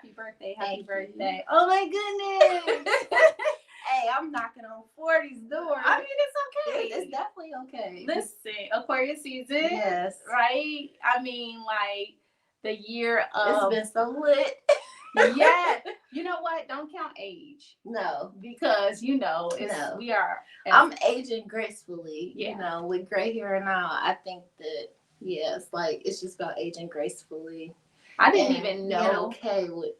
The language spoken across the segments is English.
happy birthday. Happy birthday. Oh my goodness. Hey, I'm knocking on 40's door. I mean, it's okay. It's definitely okay. Listen, Aquarius season. Yes. Right? I mean, like, the year of... It's been so lit. Yeah. You know what? Don't count age. No. Because, we are... I'm aging gracefully, with gray hair now. I think that, it's just about aging gracefully. I didn't even know. Being okay with,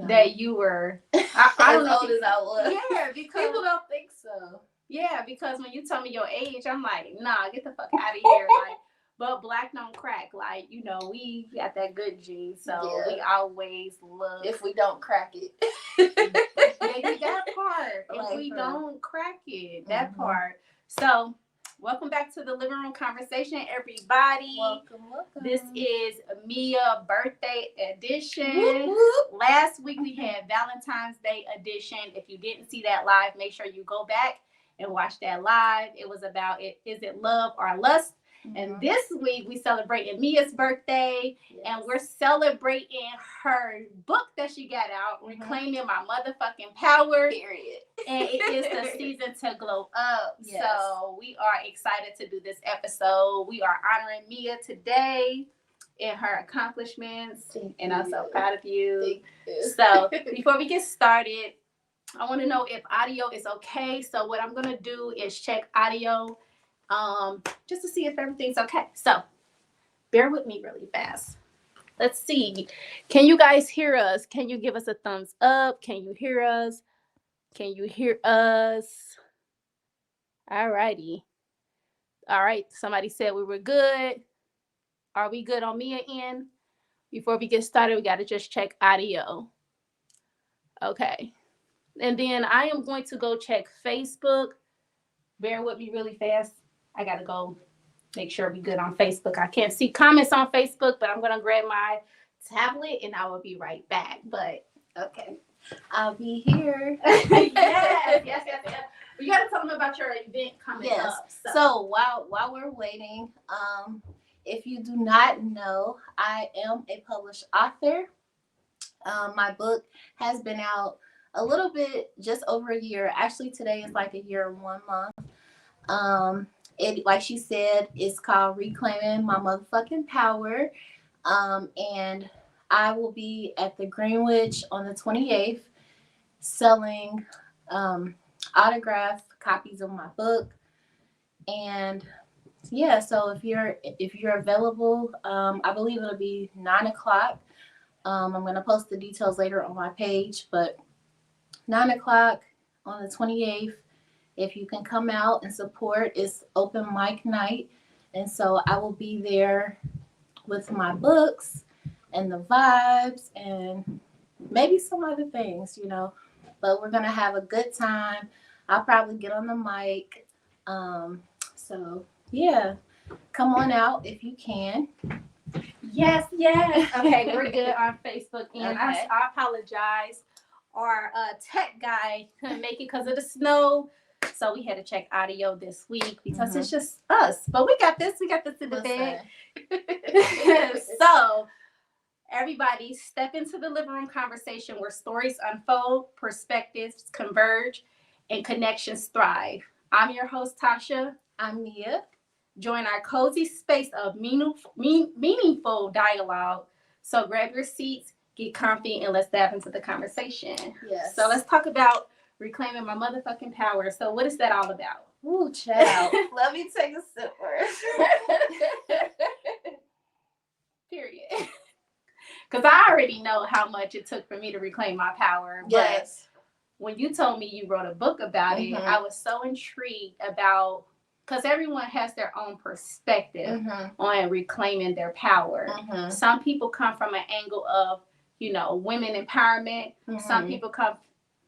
that you were... I don't know as old as I was. Yeah, because... People don't think so. Yeah, because when you tell me your age, I'm like, nah, get the fuck out of here. Like, but black don't crack. Like, we got that good gene, so we always look. If we don't crack it. Maybe that part. If we don't crack it, that part. So, welcome back to the Living Room Conversation, everybody. Welcome. This is Mia birthday edition. Whoop, whoop. Last week we had Valentine's Day edition. If you didn't see that live, make sure you go back and watch that live. It was about is it love or lust? Mm-hmm. And this week we celebrating Mia's birthday, and we're celebrating her book that she got out, Reclaiming My Motherfucking Power. Period. And it is the season to glow up. Yes. So we are excited to do this episode. We are honoring Mia today and her accomplishments, and I'm so proud of you. So before we get started, I want to know if audio is okay. So what I'm going to do is check audio just to see if everything's okay. So bear with me really fast. Let's see. Can you guys hear us? Can you give us a thumbs up? Can you hear us? Can you hear us? All righty. All right. Somebody said we were good. Are we good on Mia end? Before we get started, we got to just check audio. Okay. And then I am going to go check Facebook. Bear with me really fast. I got to go make sure we're good on Facebook. I can't see comments on Facebook, but I'm going to grab my tablet and I will be right back. But, okay. I'll be here. yes. You got to tell them about your event coming up. So while we're waiting, if you do not know, I am a published author. My book has been out a little bit, just over a year. Actually, today is like a year and 1 month. It, like she said, is called Reclaiming My Motherfucking Power. And I will be at the Greenwich on the 28th selling autographed copies of my book. And so if you're available, I believe it'll be 9:00. I'm going to post the details later on my page, but 9:00 on the 28th. If you can come out and support, it's open mic night. And so I will be there with my books and the vibes and maybe some other things, but we're going to have a good time. I'll probably get on the mic. So yeah, come on out if you can. Yes. Okay, we're good on Facebook. And I apologize. Our tech guy couldn't make it because of the snow. So we had to check audio this week because it's just us. But we got this. We got this in the bag. So everybody step into the living room conversation where stories unfold, perspectives converge, and connections thrive. I'm your host, Tasha. I'm Mia. Join our cozy space of meaningful dialogue. So grab your seats, get comfy, and let's dive into the conversation. Yes. So let's talk about reclaiming my motherfucking power. So what is that all about? Ooh, child. Let me take a sip first. Period. Because I already know how much it took for me to reclaim my power. Yes. But when you told me you wrote a book about it, I was so intrigued about, because everyone has their own perspective on reclaiming their power. Some people come from an angle of, women empowerment. Some people come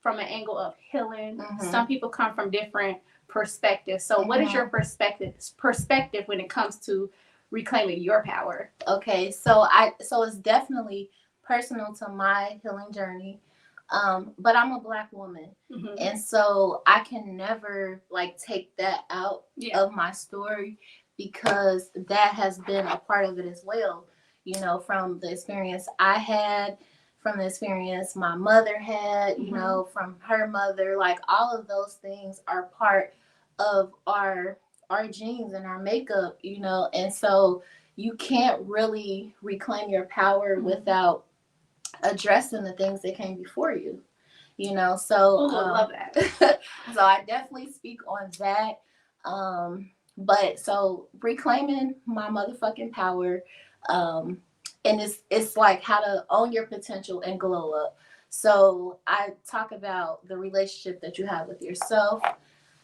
from an angle of healing. Some people come from different perspectives. So what is your perspective when it comes to reclaiming your power? Okay, so it's definitely personal to my healing journey. But I'm a Black woman. And so I can never take that out of my story, because that has been a part of it as well, from the experience I had, from the experience my mother had, you know, from her mother. Like all of those things are part of our genes and our makeup, you know, and so you can't really reclaim your power without addressing the things that came before you, you know. So I love that. so I definitely speak on that. But so reclaiming my motherfucking power, and it's like how to own your potential and glow up. So I talk about the relationship that you have with yourself,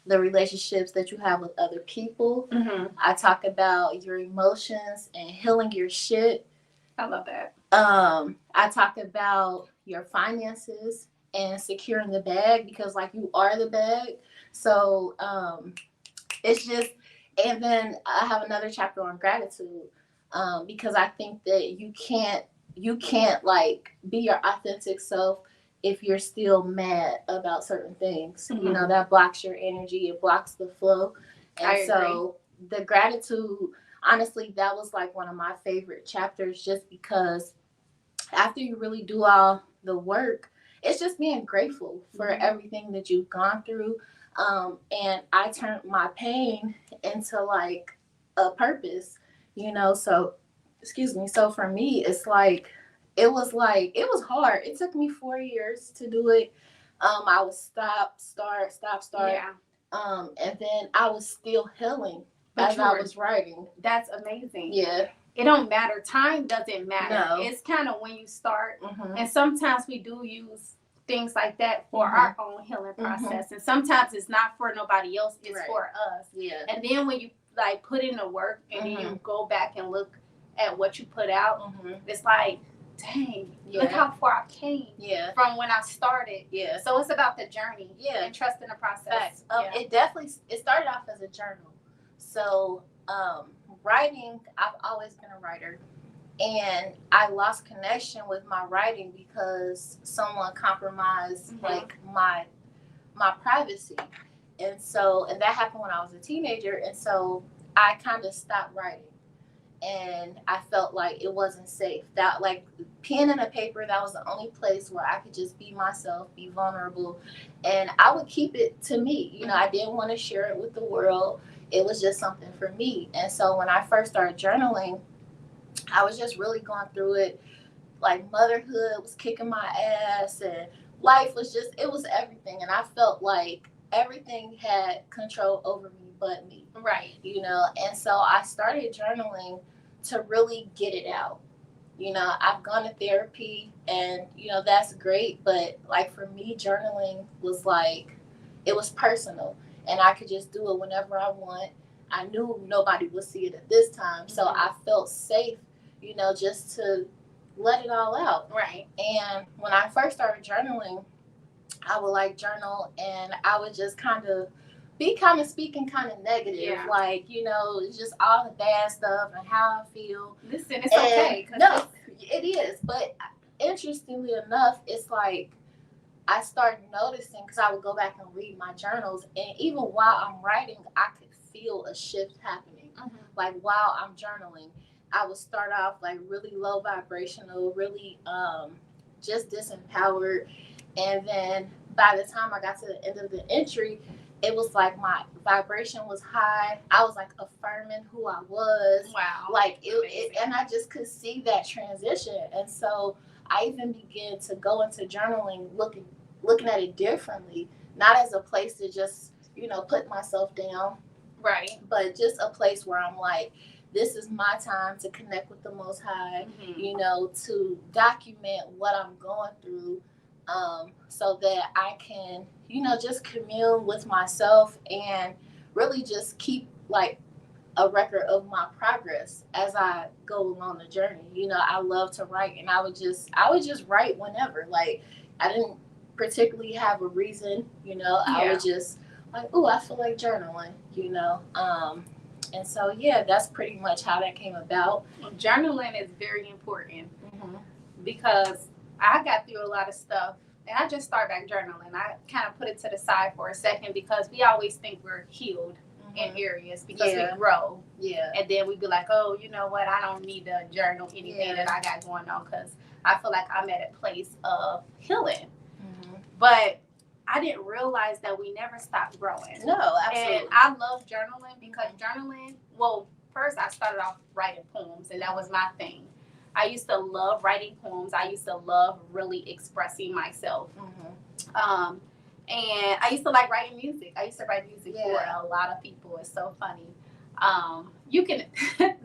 the relationships that you have with other people. I talk about your emotions and healing your shit. I love that. I talk about your finances and securing the bag, because like you are the bag. So it's just, and then I have another chapter on gratitude, because I think that you can't like be your authentic self if you're still mad about certain things. You know, that blocks your energy, it blocks the flow. And so the gratitude, honestly, that was like one of my favorite chapters, just because after you really do all the work, it's just being grateful for everything that you've gone through. And I turned my pain into like a purpose, you know. So, excuse me. So for me, it's like it was hard. It took me 4 years to do it. I would stop, start. Yeah. And then I was still healing as I was writing. That's amazing. Yeah. It don't matter. Time doesn't matter. No. It's kind of when you start. And sometimes we do use things like that for our own healing process. And sometimes it's not for nobody else. It's for us. Yeah. And then when you like put in the work and then you go back and look at what you put out, it's like, dang, look how far I came from when I started. Yeah. So it's about the journey. Yeah. And trusting the process. It started off as a journal. So writing, I've always been a writer, and I lost connection with my writing because someone compromised like my privacy. And that happened when I was a teenager, and so I kind of stopped writing, and I felt like it wasn't safe. That like pen and a paper, that was the only place where I could just be myself, be vulnerable, and I would keep it to me. You know, I didn't want to share it with the world. It was just something for me. And so when I first started journaling, I was just really going through it. Like motherhood was kicking my ass, and life was just, it was everything. And I felt like everything had control over me but me. Right. You know, and so I started journaling to really get it out. You know, I've gone to therapy, and, you know, that's great. But like for me, journaling was like, it was personal, and I could just do it whenever I want. I knew nobody would see it at this time. So I felt safe, you know, just to let it all out. Right. And when I first started journaling, I would like journal, and I would just kind of be kind of speaking kind of negative, like, you know, it's just all the bad stuff and how I feel. Listen, it's okay. No, it is. But interestingly enough, it's like I started noticing, because I would go back and read my journals, and even while I'm writing, I could feel a shift happening. Like while I'm journaling, I would start off like really low vibrational, really just disempowered. And then by the time I got to the end of the entry, it was like my vibration was high. I was like affirming who I was. Wow. Like it, and I just could see that transition. And so I even began to go into journaling, looking at it differently, not as a place to just, you know, put myself down. Right. But just a place where I'm like, this is my time to connect with the Most High, you know, to document what I'm going through, so that I can, you know, just commune with myself and really just keep like a record of my progress as I go along the journey. You know, I love to write, and I would just write whenever. Like I didn't particularly have a reason, you know. I would just like, oh, I feel like journaling, you know. And so that's pretty much how that came about. Journaling is very important because I got through a lot of stuff, and I just started back journaling. I kind of put it to the side for a second because we always think we're healed in areas because we grow. Yeah. And then we be like, oh, you know what? I don't need to journal anything that I got going on because I feel like I'm at a place of healing. But I didn't realize that we never stopped growing. No, absolutely. And I love journaling because journaling, well, first I started off writing poems, and that was my thing. I used to love writing poems. I used to love really expressing myself. And I used to like writing music. I used to write music for a lot of people. It's so funny. You can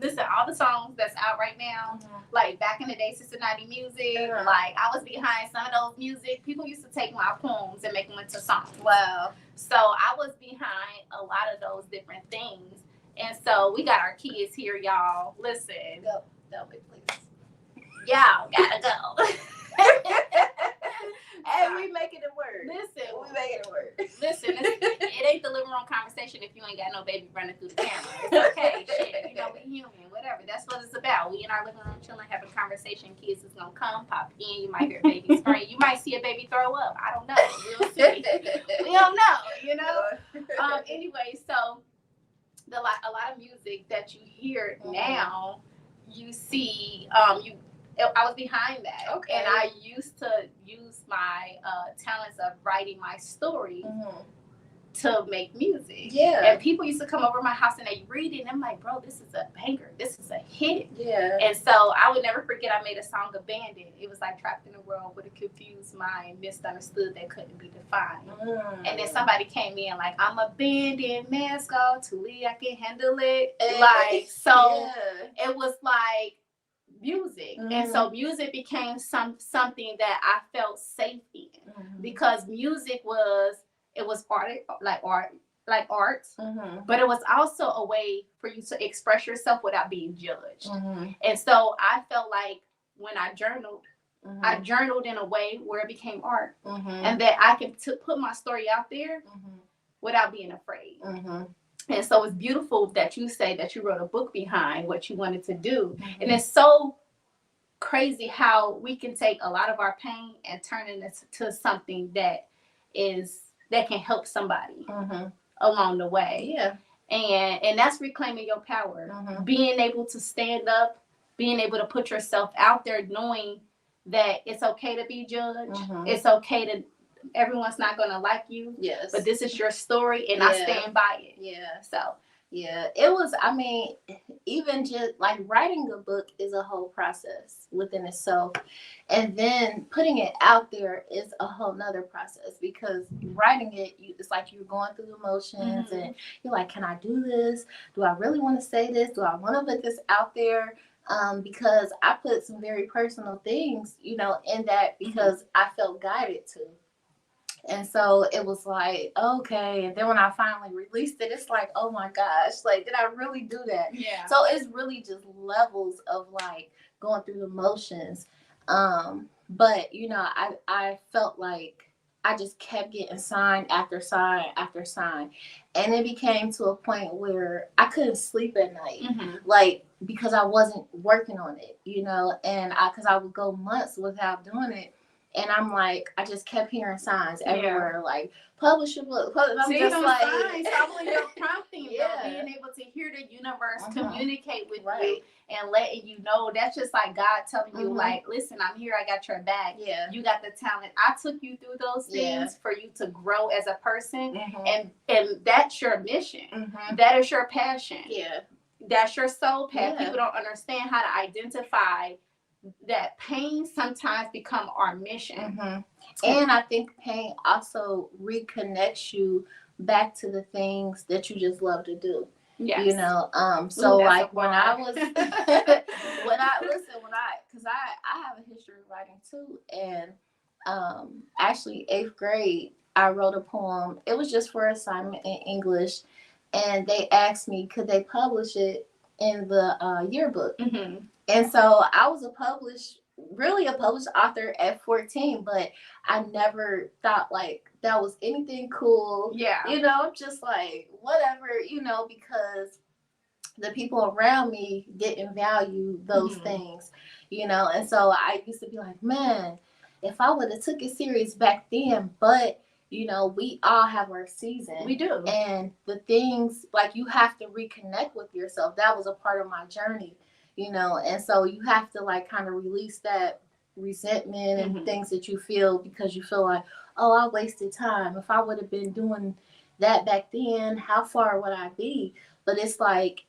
listen, all the songs that's out right now, like back in the day, Cincinnati music, like I was behind some of those music. People used to take my poems and make them into songs. Wow. So I was behind a lot of those different things. And so we got our kids here, y'all. Listen. Go, please. Y'all gotta go. And we making it work. Listen, we making it work. Listen, it ain't the living room conversation if you ain't got no baby running through the camera. It's okay, shit. You know, we human, whatever. That's what it's about. We in our living room chilling, having conversation. Kids is gonna come, pop in. You might hear babies scream. You might see a baby throw up. I don't know. We'll see. We don't know. You know. Anyway, so a lot of music that you hear now, you see, I was behind that. Okay. And I used to use my talents of writing my story to make music. Yeah. And people used to come over my house and they read it, and I'm like, bro, this is a banger. This is a hit. Yeah. And so I would never forget I made a song, Abandoned. It was like trapped in a world with a confused mind, misunderstood that couldn't be defined. And then somebody came in like, I'm abandoned, mask off, too late, I can't handle it. Like, so it was like music. And so music became something that I felt safe in because music was art, but it was also a way for you to express yourself without being judged. And so I felt like when I journaled in a way where it became art, and that I could put my story out there without being afraid. And so it's beautiful that you say that you wrote a book behind what you wanted to do. And it's so crazy how we can take a lot of our pain and turn it into something that can help somebody along the way. Yeah. And that's reclaiming your power. Being able to stand up, being able to put yourself out there, knowing that it's okay to be judged. It's okay to, everyone's not going to like you. Yes. But this is your story, and I stand by it. Yeah. So. Yeah, it was, I mean, even just like writing a book is a whole process within itself. And then putting it out there is a whole nother process because writing it, it's like you're going through the motions and you're like, can I do this? Do I really want to say this? Do I want to put this out there? Because I put some very personal things, in that because I felt guided to. And so it was like, okay. And then when I finally released it, it's like, oh my gosh, like, did I really do that? Yeah. So it's really just levels of like going through the motions. But, I felt like I just kept getting sign after sign after sign. And it became to a point where I couldn't sleep at night, like, because I wasn't working on it, and because I would go months without doing it. And I'm like, I just kept hearing signs everywhere, like, publish a book. I'm See, just like, signs, probably your prompting, being able to hear the universe communicate with you and letting you know. That's just like God telling you, like, listen, I'm here, I got your back. Yeah. You got the talent. I took you through those things for you to grow as a person. And that's your mission. That is your passion. Yeah. That's your soul path. Yeah. People don't understand how to identify that pain sometimes become our mission. And I think pain also reconnects you back to the things that you just love to do. Yes. So like when I was because I have a history of writing too, and actually 8th grade I wrote a poem. It was just for assignment in English, and they asked me could they publish it in the yearbook. And so I was a published author at 14, but I never thought like that was anything cool. Yeah. Just like whatever, because the people around me didn't value those things, and so I used to be like, man, if I would have took it serious back then, but we all have our season. We do. And the things like you have to reconnect with yourself. That was a part of my journey. And so you have to like kind of release that resentment and things that you feel because you feel like, oh, I wasted time. If I would have been doing that back then, how far would I be? But it's like,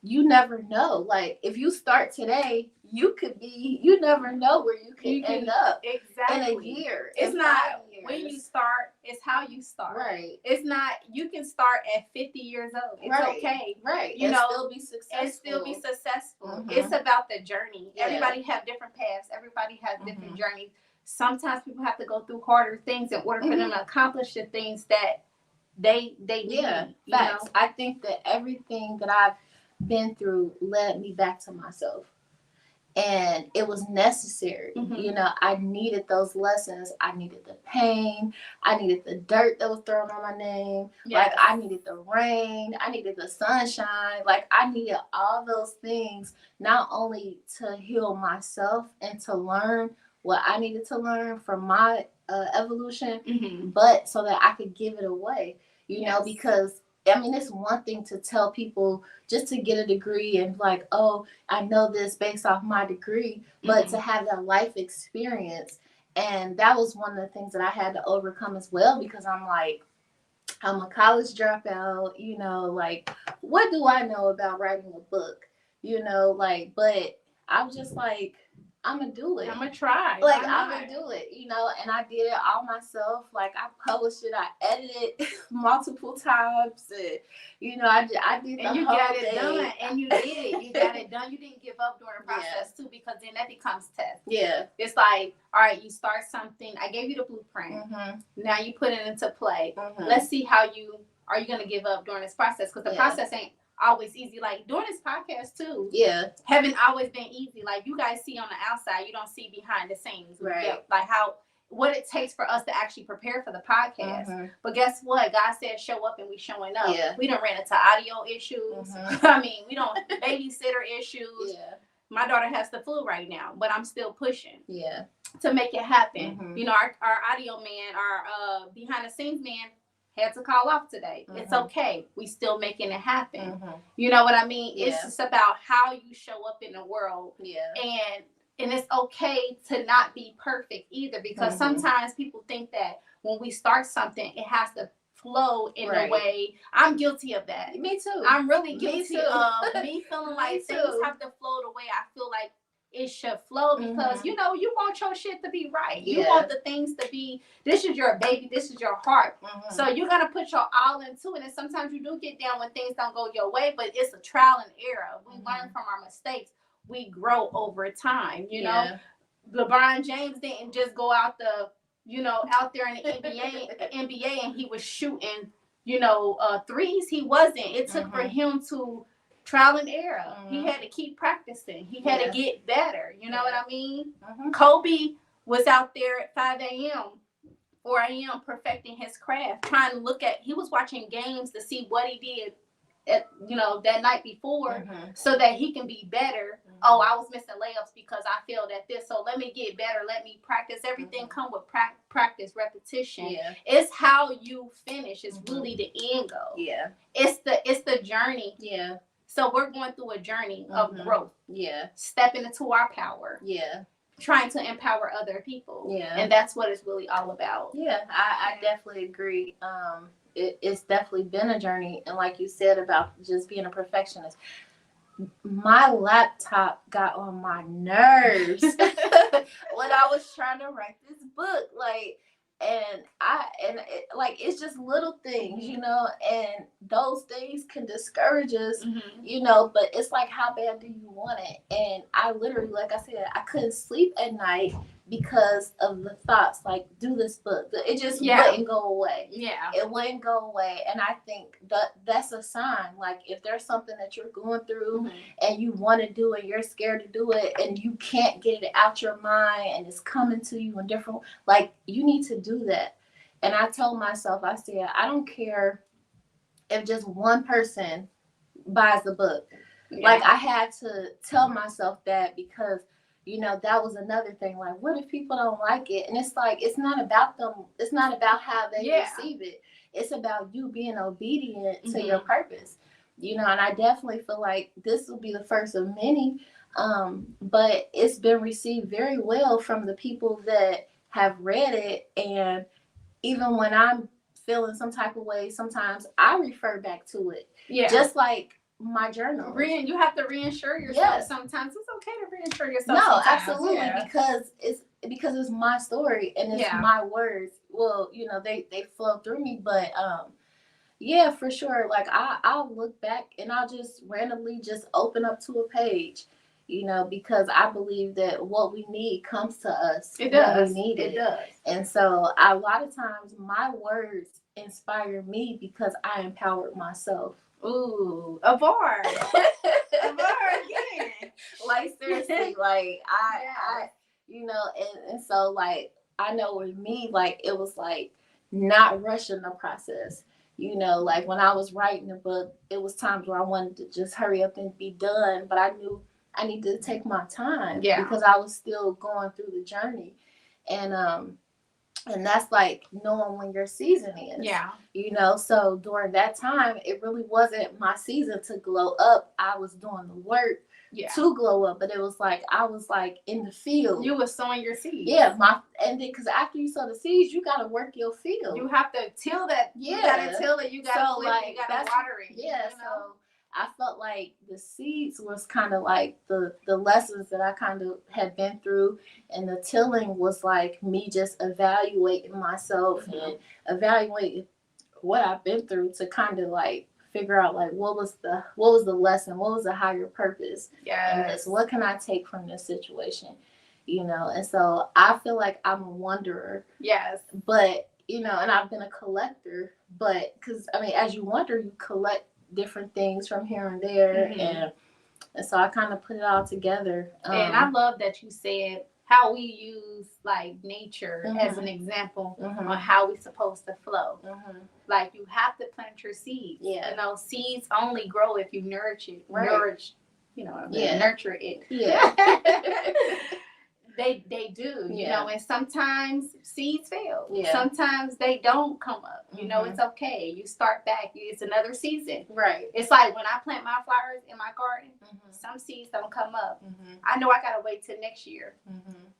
you never know. Like, if you start today, you never know where you can end up exactly in a year. It's not when you start, it's how you start. Right. It's not, you can start at 50 years old. It's okay. Right. You know, still be successful. And still be successful. It's about the journey. Yeah. Everybody have different paths. Everybody has different journeys. Sometimes people have to go through harder things in order for them to accomplish the things that they need. Yeah. Facts. I think that everything that I've been through led me back to myself, and it was necessary. You know, I needed those lessons. I needed the pain. I needed the dirt that was thrown on my name. Like, I needed the rain. I needed the sunshine. Like, I needed all those things, not only to heal myself and to learn what I needed to learn from my evolution, but so that I could give it away, you know, because I mean, it's one thing to tell people just to get a degree and like, oh, I know this based off my degree, but to have that life experience. And that was one of the things that I had to overcome as well, because I'm like, I'm a college dropout, you know, like, what do I know about writing a book? You know, like, but I was just like, I'm gonna do it. I'm gonna try. Like, I'm gonna do it, you know, and I did it all myself. Like, I published it, I edited multiple times, and you know, I did and you got it done, and you did it. You got it done. You didn't give up during the process too, because then that becomes test. Yeah, it's like, all right, you start something. I gave you the blueprint. Now you put it into play. Let's see how you are you gonna give up during this process, because the process ain't always easy. Like doing this podcast too, haven't always been easy. Like you guys see on the outside, you don't see behind the scenes, right? Like what it takes for us to actually prepare for the podcast. But guess what? God said show up, and we showing up. We done ran into audio issues. I mean, we don't babysitter issues. My daughter has the flu right now, but I'm still pushing to make it happen. You know, our audio man, our behind the scenes man had to call off today. It's okay. We still making it happen. You know what I mean? It's just about how you show up in the world. And it's okay to not be perfect either, because sometimes people think that when we start something, it has to flow in a way. I'm guilty of that. Me too. I'm really guilty of me feeling like things have to flow the way I feel like it should flow, because you know, you want your shit to be right. You want the things to be, this is your baby, this is your heart. So you're gonna put your all into it, and sometimes you do get down when things don't go your way, but it's a trial and error. We learn from our mistakes. We grow over time. You know, LeBron James didn't just go out out there in the NBA and he was shooting, threes. He wasn't. It took for him to trial and error. He had to keep practicing. He had to get better. You know what I mean? Kobe was out there at 5 a.m., 4 a.m. perfecting his craft, trying to he was watching games to see what he did that night before, so that he can be better. Oh, I was missing layups because I failed at this, so let me get better. Let me practice. Everything come with practice, repetition. It's how you finish. It's really the end goal. It's the journey. So we're going through a journey of growth. Stepping into our power. Trying to empower other people. And that's what it's really all about. I definitely agree. It's definitely been a journey, and like you said about just being a perfectionist, my laptop got on my nerves when I was trying to write this book. Like, it's just little things, and those things can discourage us, but it's like, how bad do you want it? And I literally, like I said, I couldn't sleep at night because of the thoughts, like, do this book. It just wouldn't go away. It wouldn't go away. And I think that's a sign. Like, if there's something that you're going through and you want to do it, you're scared to do it, and you can't get it out your mind, and it's coming to you in different, like, you need to do that. And I told myself, I said, I don't care if just one person buys the book. Like, I had to tell myself that, because that was another thing. Like, what if people don't like it? And it's like, it's not about them. It's not about how they receive it. It's about you being obedient to your purpose. And I definitely feel like this will be the first of many But it's been received very well from the people that have read it. And even when I'm feeling some type of way, sometimes I refer back to it. Yeah. Just like my journal. You have to reinsure yourself. Yes. Sometimes it's okay to reinsure yourself. No, sometimes. absolutely, Yeah. because it's my story and it's my words. Well, they flow through me, but yeah, for sure. Like I'll look back and I'll just randomly just open up to a page, because I believe that what we need comes to us. It does. When we need it. It does. And so a lot of times my words inspire me because I empowered myself. Ooh, a bar. A bar again. Like seriously, like I and so like I know with me, like it was like not rushing the process. Like when I was writing the book, it was times where I wanted to just hurry up and be done, but I knew I needed to take my time because I was still going through the journey. And that's like knowing when your season is. Yeah. So during that time, it really wasn't my season to glow up. I was doing the work to glow up, but it was like I was like in the field. You were sowing your seeds. Yeah, and then because after you sow the seeds, you gotta work your field. You have to till that. Yeah. You gotta till it. You gotta flip it. You gotta water it. Yeah. So I felt like the seeds was kind of like the lessons that I kind of had been through, and the tilling was like me just evaluating myself and evaluating what I've been through to kind of like figure out like what was the lesson, what was the higher purpose, yes, what can I take from this situation, and so I feel like I'm a wanderer. Yes, but and I've been a collector, but because as you wander, you collect different things from here and there, and so I kind of put it all together. And I love that you said how we use like nature as an example on how we're supposed to flow. Like you have to plant your seeds. Yeah. Seeds only grow if you nourish it. Right. Nurture it. Yeah. They do, and sometimes seeds fail. Yeah. Sometimes they don't come up. It's okay. You start back. It's another season. Right. It's like when I plant my flowers in my garden, some seeds don't come up. I know I got to wait till next year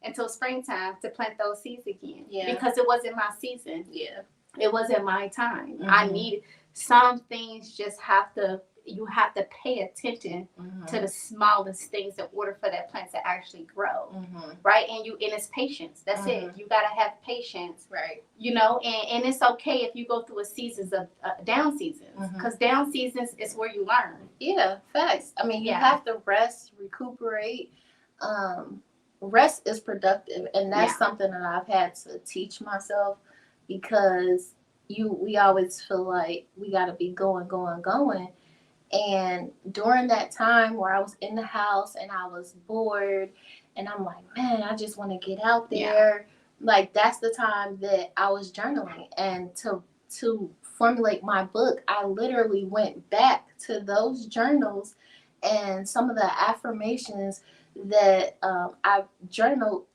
until springtime to plant those seeds again. Yeah. Because it wasn't my season. Yeah. It wasn't my time. I need some things you have to pay attention to the smallest things in order for that plant to actually grow, right? And it's patience. That's it. You gotta have patience, right? And it's okay if you go through a seasons of down seasons, because down seasons is where you learn. Yeah, facts. You have to rest, recuperate. Rest is productive, and that's something that I've had to teach myself, because we always feel like we gotta be going. And during that time where I was in the house and I was bored and I'm like, man, I just want to get out there. Yeah. Like that's the time that I was journaling. And to formulate my book, I literally went back to those journals and some of the affirmations that I journaled,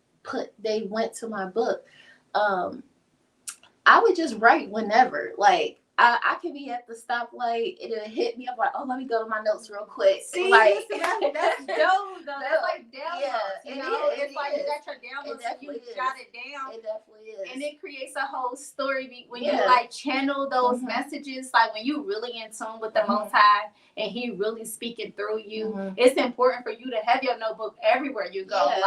they went to my book. I would just write whenever, like, I could be at the stoplight, it'll hit me. I'm like, oh, let me go to my notes real quick. See, like, that's dope, though. That's like downloads. Yeah, it's like you got your downloads, you jot it down. It definitely is. And it creates a whole story when you like channel those messages. Like when you really in tune with the Most High and He really speaking through you. It's important for you to have your notebook everywhere you go. Yeah.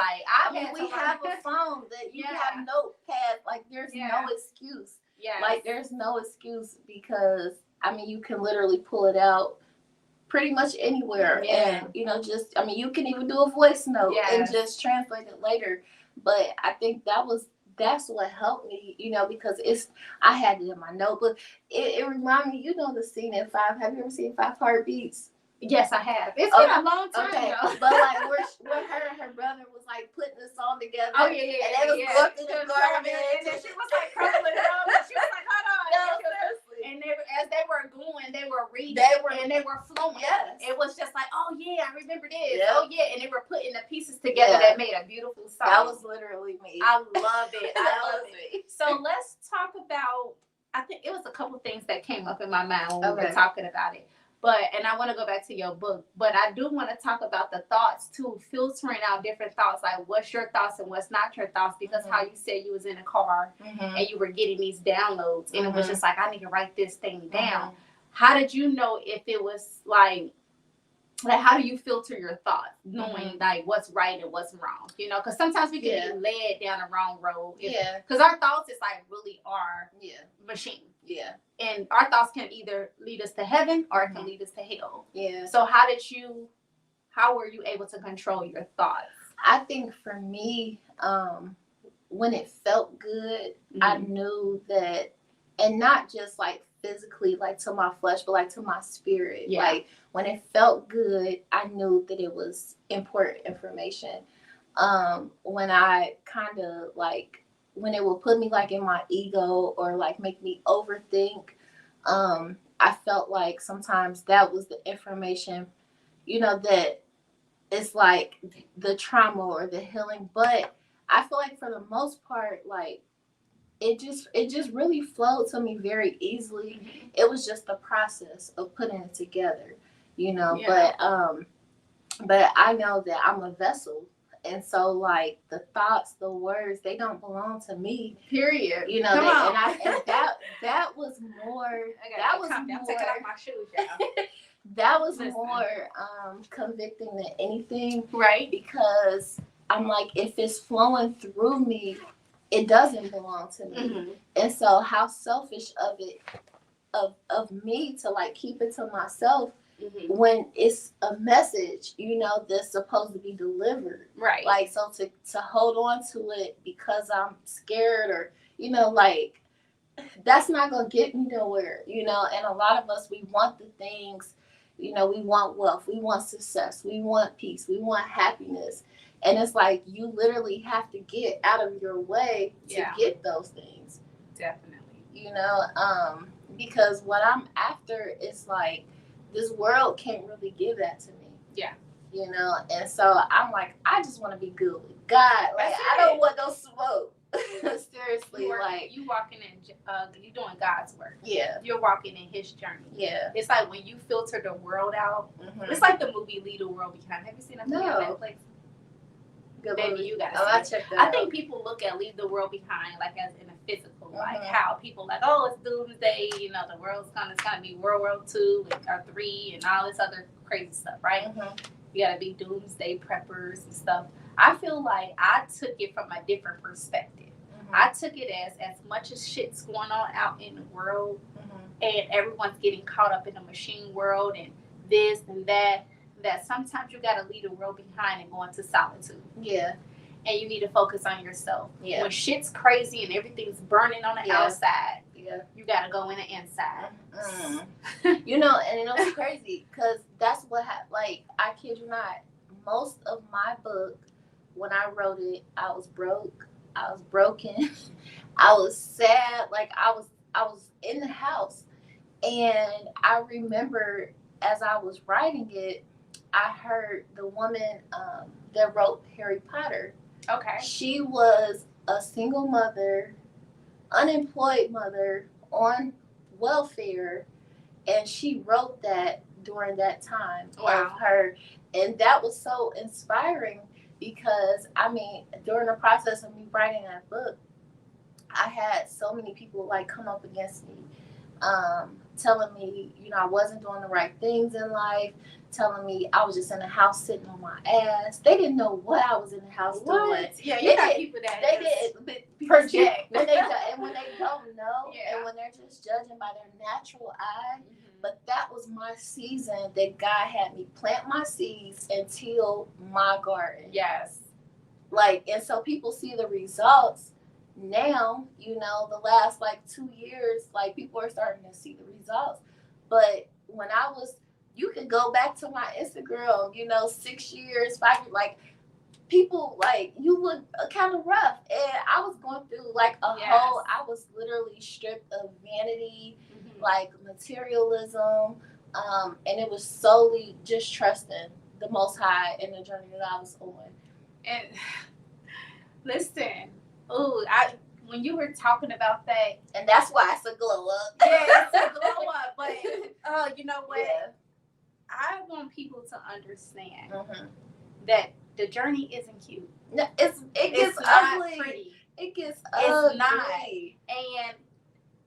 Like we have a phone that you have notepad. Like there's no excuse. Yeah. Like there's no excuse, because you can literally pull it out pretty much anywhere. Yeah. And you can even do a voice note and just translate it later. But I think that's what helped me, because I had it in my notebook. It reminded me, the scene in 5. Have you ever seen 5 Heartbeats? Yes, I have. It's been a long time ago. But like where her and her brother was like putting the song together. Oh yeah. And they was going through the garden. And then she was like crumbling it up. And she was like, hold on. No, seriously. And as they were going, they were reading. And they were flowing. Yes. It was just like, oh yeah, I remember this. Yep. Oh yeah. And they were putting the pieces together that made a beautiful song. That was literally me. I love it. I love it. So let's talk about, I think it was a couple things that came up in my mind when we were talking about it. and I want to go back to your book, but I do want to talk about the thoughts too, filtering out different thoughts, like what's your thoughts and what's not your thoughts, because how you said you was in a car and you were getting these downloads and it was just like, I need to write this thing down. How did you know if it was like how do you filter your thoughts, knowing like what's right and what's wrong? You know, because sometimes we can be led down the wrong road. Because our thoughts is like really our machine. Yeah. And our thoughts can either lead us to heaven or it can lead us to hell. Yeah. So how were you able to control your thoughts? I think for me, when it felt good, I knew that, and not just like physically, like to my flesh, but like to my spirit. Yeah. Like when it felt good, I knew that it was important information. When I kind of like, when it would put me like in my ego or like make me overthink, I felt like sometimes that was the information, you know, that it's like the trauma or the healing. But I feel like for the most part, like it just really flowed to me very easily. It was just the process of putting it together, you know. Yeah. But I know that I'm a vessel. And so, like, the thoughts, the words, they don't belong to me. Period. You know, and that was more. That was more. I'm taking off my shoes, y'all. That was more convicting than anything, right? Because I'm like, if it's flowing through me, it doesn't belong to me. And so, how selfish of me to like keep it to myself. When it's a message, you know, that's supposed to be delivered. Right. Like, so to hold on to it because I'm scared or, you know, like, that's not going to get me nowhere, you know. And a lot of us, we want the things, you know, we want wealth, we want success, we want peace, we want happiness. And it's like, you literally have to get out of your way to get those things. Definitely. You know, because what I'm after is like, this world can't really give that to me. Yeah. You know, and so I'm like, I just want to be good with God. Like, I don't want no smoke. Seriously, you walking in, you doing God's work. Yeah. You're walking in His journey. Yeah. It's like when you filter the world out. It's like the movie Leave the World Behind. Have you seen that movie on Netflix? Good Baby, movie. you gotta see it. I think people look at Leave the World Behind like as in a physical, like how people like, oh, it's doomsday, you know, the world's gonna be World War II or III and all this other crazy stuff, right? You gotta be doomsday preppers and stuff. I feel like I took it from a different perspective. I took it as much as shit's going on out in the world and everyone's getting caught up in the machine world and this and that sometimes you gotta leave the world behind and go into solitude. Yeah. And you need to focus on yourself. Yeah. When shit's crazy and everything's burning on the outside, you gotta go in the inside. You know, and it was crazy because that's what happened. Like, I kid you not, most of my book, when I wrote it, I was broke, I was broken, I was sad. Like, I was in the house, and I remember as I was writing it, I heard the woman that wrote Harry Potter. Okay. She was a single mother, unemployed mother on welfare, and she wrote that during that time of her. And that was so inspiring because, I mean, during the process of me writing that book, I had so many people like come up against me, telling me, you know, I wasn't doing the right things in life, telling me I was just in the house sitting on my ass. They didn't know what I was in the house doing. Yeah, you got people that they didn't project when they don't know, and when they're just judging by their natural eye. But that was my season that God had me plant my seeds and till my garden. Yes. Like, and so people see the results now, you know, the last like 2 years, like people are starting to see the results. But when I was, you could go back to my Instagram, you know, 6 years, 5 years, like people like, you look kind of rough. And I was going through like I was literally stripped of vanity, like materialism. And it was solely just trusting the Most High in the journey that I was on. And listen, when you were talking about that, and that's why it's a glow up. Yeah, it's a glow up. But you know what? Yeah. I want people to understand Mm-hmm. that the journey isn't cute. No, it gets It's ugly. not pretty. It gets It's ugly. not. And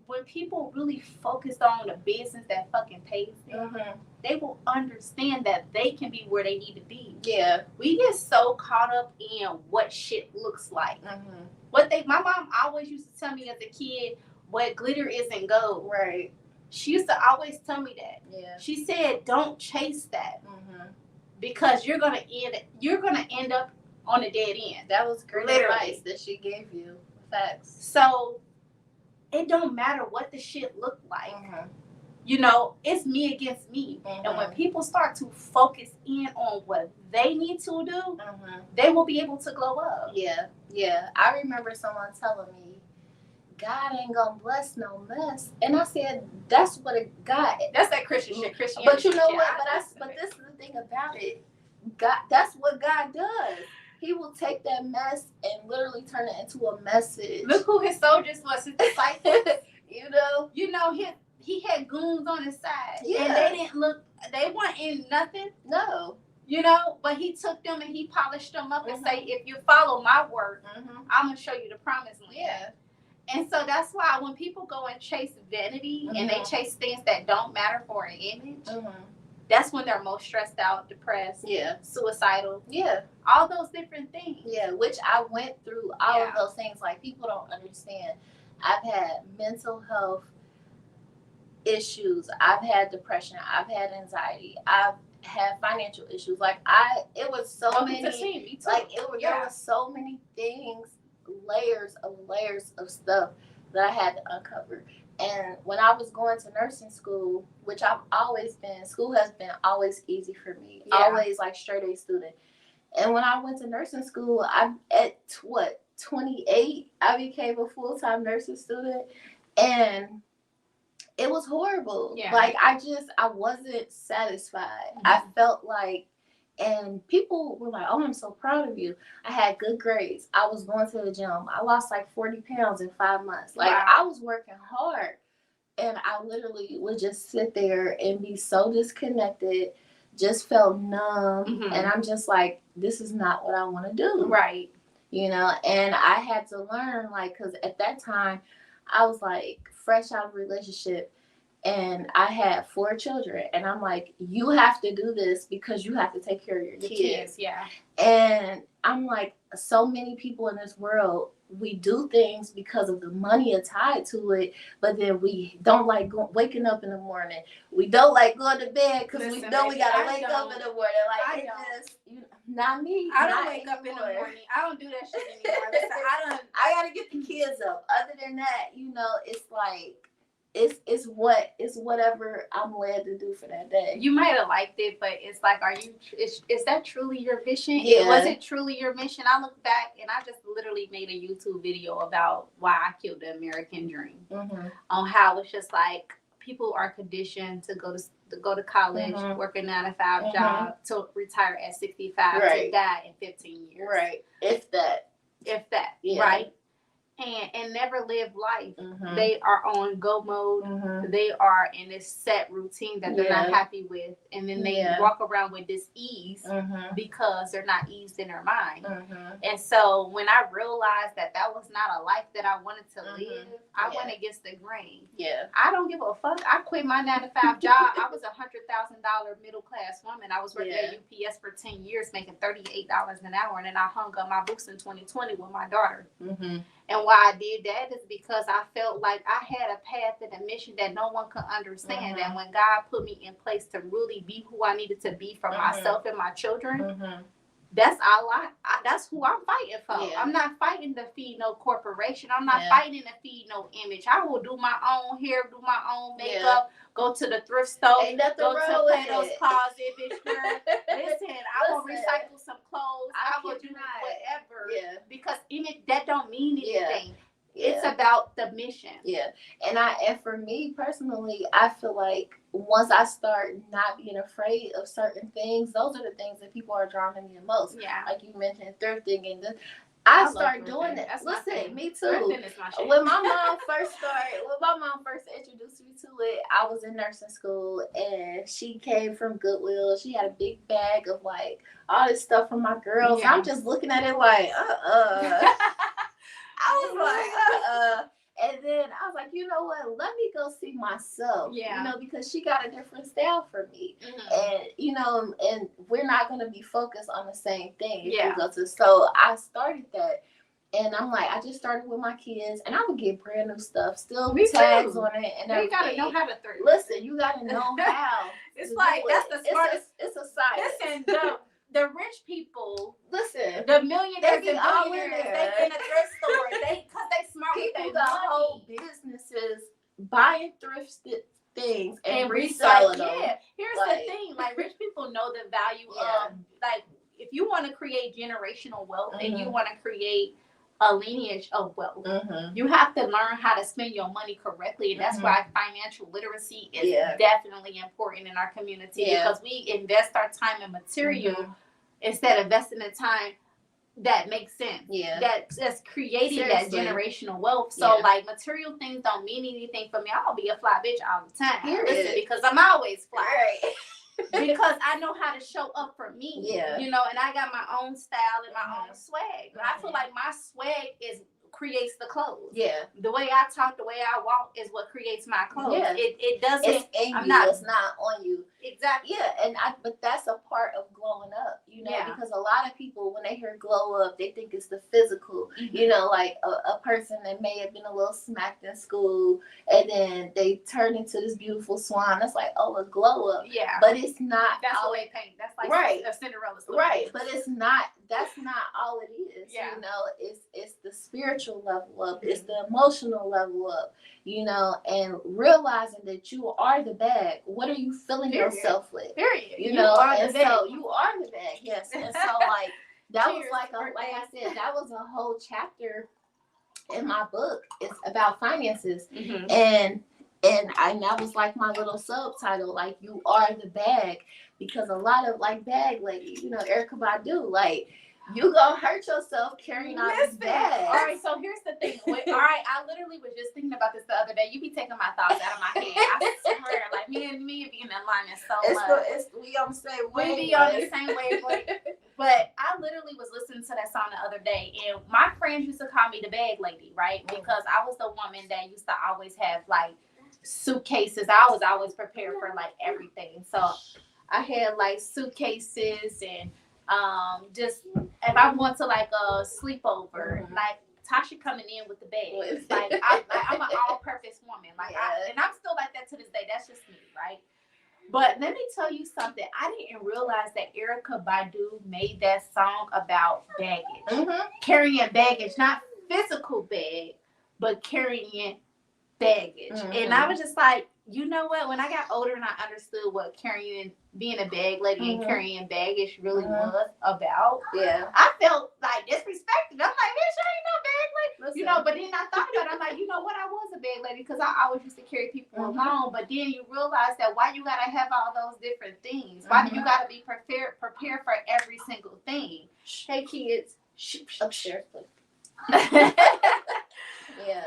when people really focus on the business that fucking pays them, Mm-hmm. they will understand that they can be where they need to be. Yeah. We get so caught up in what shit looks like. Mm-hmm. My mom always used to tell me as a kid, what glitter isn't gold. Right. She used to always tell me that. Yeah. She said, don't chase that. Mm-hmm. Because you're gonna end up on a dead end. That was great advice that she gave you. Facts. So it don't matter what the shit look like. Mm-hmm. You know, it's me against me. Mm-hmm. And when people start to focus in on what they need to do, mm-hmm. they will be able to glow up. Yeah, yeah. I remember someone telling me, God ain't gonna bless no mess. And I said, that's what a God. That's that Christian shit. Christianity. But you know shit. what? But this is the thing about it. God, that's what God does. He will take that mess and literally turn it into a message. Look who his soldiers was, his disciples. You know, he had goons on his side. Yeah. And they weren't in nothing. No. You know, but he took them and he polished them up Mm-hmm. and say, if you follow my word, Mm-hmm. I'm going to show you the promised land. Yeah. And so that's why when people go and chase vanity Mm-hmm. and they chase things that don't matter for an image, Mm-hmm. that's when they're most stressed out, depressed, Yeah. suicidal. Yeah. All those different things. Yeah, which I went through all of those things. Like, people don't understand. I've had mental health issues. I've had depression. I've had anxiety. I've had financial issues. Like, it was so many. Me too. Like, there were so many things, layers of stuff that I had to uncover. And when I was going to nursing school, which I've always been, school has been always easy for me. Yeah. Always like straight A student. And when I went to nursing school, at 28, I became a full-time nursing student, and it was horrible. Yeah. Like, I wasn't satisfied. Mm-hmm. I felt like, and people were like, oh, I'm so proud of you. I had good grades. I was going to the gym. I lost like 40 pounds in 5 months. Like, wow. I was working hard, and I literally would just sit there and be so disconnected, just felt numb. Mm-hmm. And I'm just like, this is not what I want to do. Right. You know, and I had to learn, like, because at that time, I was like fresh out of a relationship, and I had 4 children, and I'm like, you have to do this because you have to take care of your kids. Yeah. And I'm like, so many people in this world, we do things because of the money tied to it, but then we don't like waking up in the morning. We don't like going to bed because we know we gotta wake up in the morning. Like, not me. I don't wake up in the morning. I don't do that shit anymore. Listen, I gotta get the kids up. Other than that, it's like, it's whatever I'm led to do for that day. You might have liked it, but it's like, is that truly your mission? Yeah. Was it truly your mission? I look back and I just literally made a YouTube video about why I killed the American dream. Mm-hmm. On how it's just like people are conditioned to go to college, mm-hmm. work a 9-to-5 mm-hmm. job, to retire at 65, right. to die in 15 years. Right. If that. Yeah. Right. And never live life. Mm-hmm. They are on go mode. Mm-hmm. They are in this set routine that they're not happy with. And then they walk around with this ease mm-hmm. because they're not eased in their mind. Mm-hmm. And so when I realized that was not a life that I wanted to mm-hmm. live, I went against the grain. Yeah. I don't give a fuck. I quit my 9-to-5 job. I was $100,000 middle class woman. I was working at UPS for 10 years, making $38 an hour. And then I hung up my books in 2020 with my daughter. Mm-hmm. And why I did that is because I felt like I had a path and a mission that no one could understand. Mm-hmm. And when God put me in place to really be who I needed to be for mm-hmm. myself and my children, mm-hmm. that's that's who I'm fighting for. Yeah. I'm not fighting to feed no corporation. I'm not fighting to feed no image. I will do my own hair, do my own makeup, go to the thrift store, go to Plato's Closet, bitch girl. Listen, I will recycle some clothes. I will do whatever. Yeah. Because image, that don't mean anything. Yeah. It's about the mission. Yeah. And for me personally, I feel like once I start not being afraid of certain things, those are the things that people are drawn to me the most. Yeah. Like you mentioned, thrifting and this. I started doing it. Listen, me too. When my mom first introduced me to it, I was in nursing school and she came from Goodwill. She had a big bag of like all this stuff for my girls. Yeah. I'm just looking at it like, I was like, And then I was like, you know what? Let me go see myself. Yeah. You know, because she got a different style for me. Mm-hmm. And, you know, and we're not going to be focused on the same thing. Yeah. So I started that. And I'm like, I just started with my kids, and I would get brand new stuff, still with tags on it, and everything. You gotta know how to throw. Listen, you gotta know how. It's like that's the smartest. It's a science. Listen, the rich people, listen, the millionaires and billionaires, they in a thrift store, because they smart. People got whole businesses buying thrift things and reselling them. Yeah, here's the thing: like rich people know the value of like if you want to create generational wealth and you want to create a lineage of wealth. Mm-hmm. You have to learn how to spend your money correctly, and that's why financial literacy is definitely important in our community because we invest our time in material instead of investing the time that makes sense. Yeah, that's creating that generational wealth. So like material things don't mean anything for me. I'll be a fly bitch all the time. Listen, because I'm always fly. Right. Because I know how to show up for me, you know, and I got my own style and my own swag. I feel like my swag creates the clothes. Yeah. The way I talk, the way I walk is what creates my clothes. Yeah. It doesn't. It's in you. It's not on you. Exactly. Yeah, but that's a part of glowing up, you know, because a lot of people, when they hear glow up, they think it's the physical, you know, like a person that may have been a little smacked in school and then they turn into this beautiful swan. It's like, oh, a glow up. Yeah. But it's not. That's the way paint. That's like a Cinderella story. Right. But it's not. That's not all it is. Yeah. You know, it's the spiritual level up. It's the emotional level up. You know, and realizing that you are the bag. What are you filling yourself with? Period. You know, and so you are the bag. Yes. And so like that was like I said, that was a whole chapter in my book. It's about finances, and that was like my little subtitle, like you are the bag, because a lot of like bag ladies, you know, Erykah Badu, like. You gonna hurt yourself carrying all this bag. All right, so here's the thing. All right, I literally was just thinking about this the other day. You be taking my thoughts out of my head. I swear, like me be in alignment so much. We on the same wavelength. We be on the same wavelength. But I literally was listening to that song the other day, and my friends used to call me the bag lady, right? Because I was the woman that used to always have like suitcases. I was always prepared for like everything. So I had like suitcases and just if I want to like a sleepover, like Tasha coming in with the bag, like I'm an all-purpose woman, like and I'm still like that to this day. That's just me, right? But let me tell you something. I didn't realize that Erykah Badu made that song about baggage, carrying baggage, not physical bag, but carrying baggage, and I was just like, you know what? When I got older and I understood what being a bag lady and carrying baggage really was about, I felt like disrespected. I'm like, bitch, I ain't no bag lady. Listen. You know, but then I thought about it. I'm like, you know what? I was a bag lady because I always used to carry people along. But then you realize that why you gotta have all those different things? Why do you gotta be prepared for every single thing? Hey kids, upstairs, please.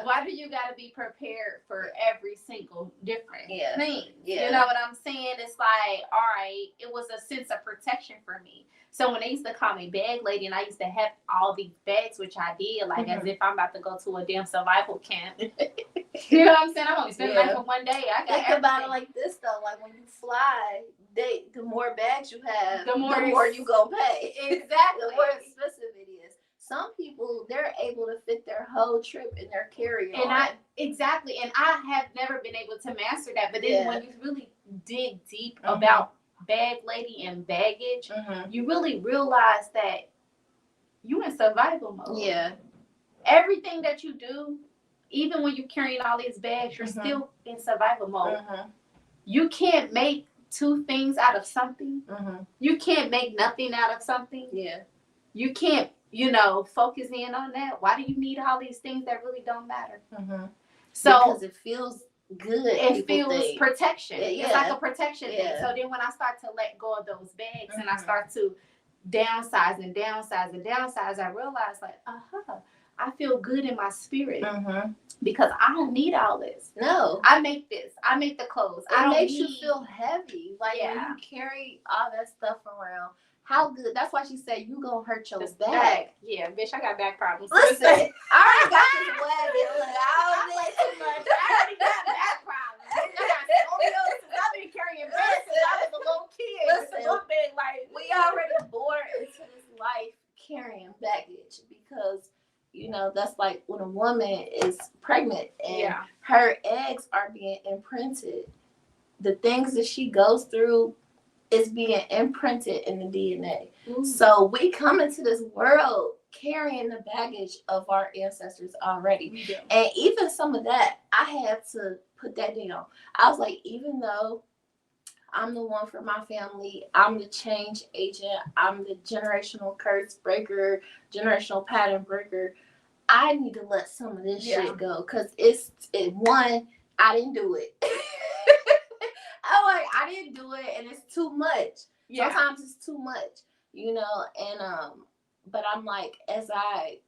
Why do you got to be prepared for every single different thing? You know what I'm saying? It's like, all right, it was a sense of protection for me. So when they used to call me bag lady and I used to have all these bags, which I did, like as if I'm about to go to a damn survival camp. You know what I'm saying? I'm only spending life for one day. I got Think about it like this though, like when you fly, the more bags you have, the more you gonna pay. Exactly. The more expensive it is. Some people, they're able to fit their whole trip in their carry-on. And I have never been able to master that. But then when you really dig deep about bag lady and baggage, you really realize that you in survival mode. Yeah. Everything that you do, even when you're carrying all these bags, you're still in survival mode. You can't make two things out of something. You can't make nothing out of something. Yeah. You can't, focus in on that. Why do you need all these things that really don't matter? So because it feels good. It feels protection. It's like a protection thing. So then when I start to let go of those bags and I start to downsize, I realized like, I feel good in my spirit because I don't need all this. No. I make this. I make the clothes. It makes you feel heavy. Like when you carry all that stuff around. How good? That's why she said you gonna hurt your back. Yeah, bitch, I got back problems. Listen, I already got this wagon. Look, I play too much. I already got back problems. I got scoliosis. I've been carrying bags since I was a little kid. Listen, a little bit like we already born into this life carrying baggage because that's like when a woman is pregnant and her eggs are being imprinted. The things that she goes through is being imprinted in the DNA. So we come into this world carrying the baggage of our ancestors already. And even some of that, I had to put that down. I was like, even though I'm the one for my family, I'm the change agent, I'm the generational curse breaker, generational pattern breaker, I need to let some of this shit go. Because one, I didn't do it. I'm like, I didn't do it, and it's too much. Sometimes it's too much, and but I'm like, as I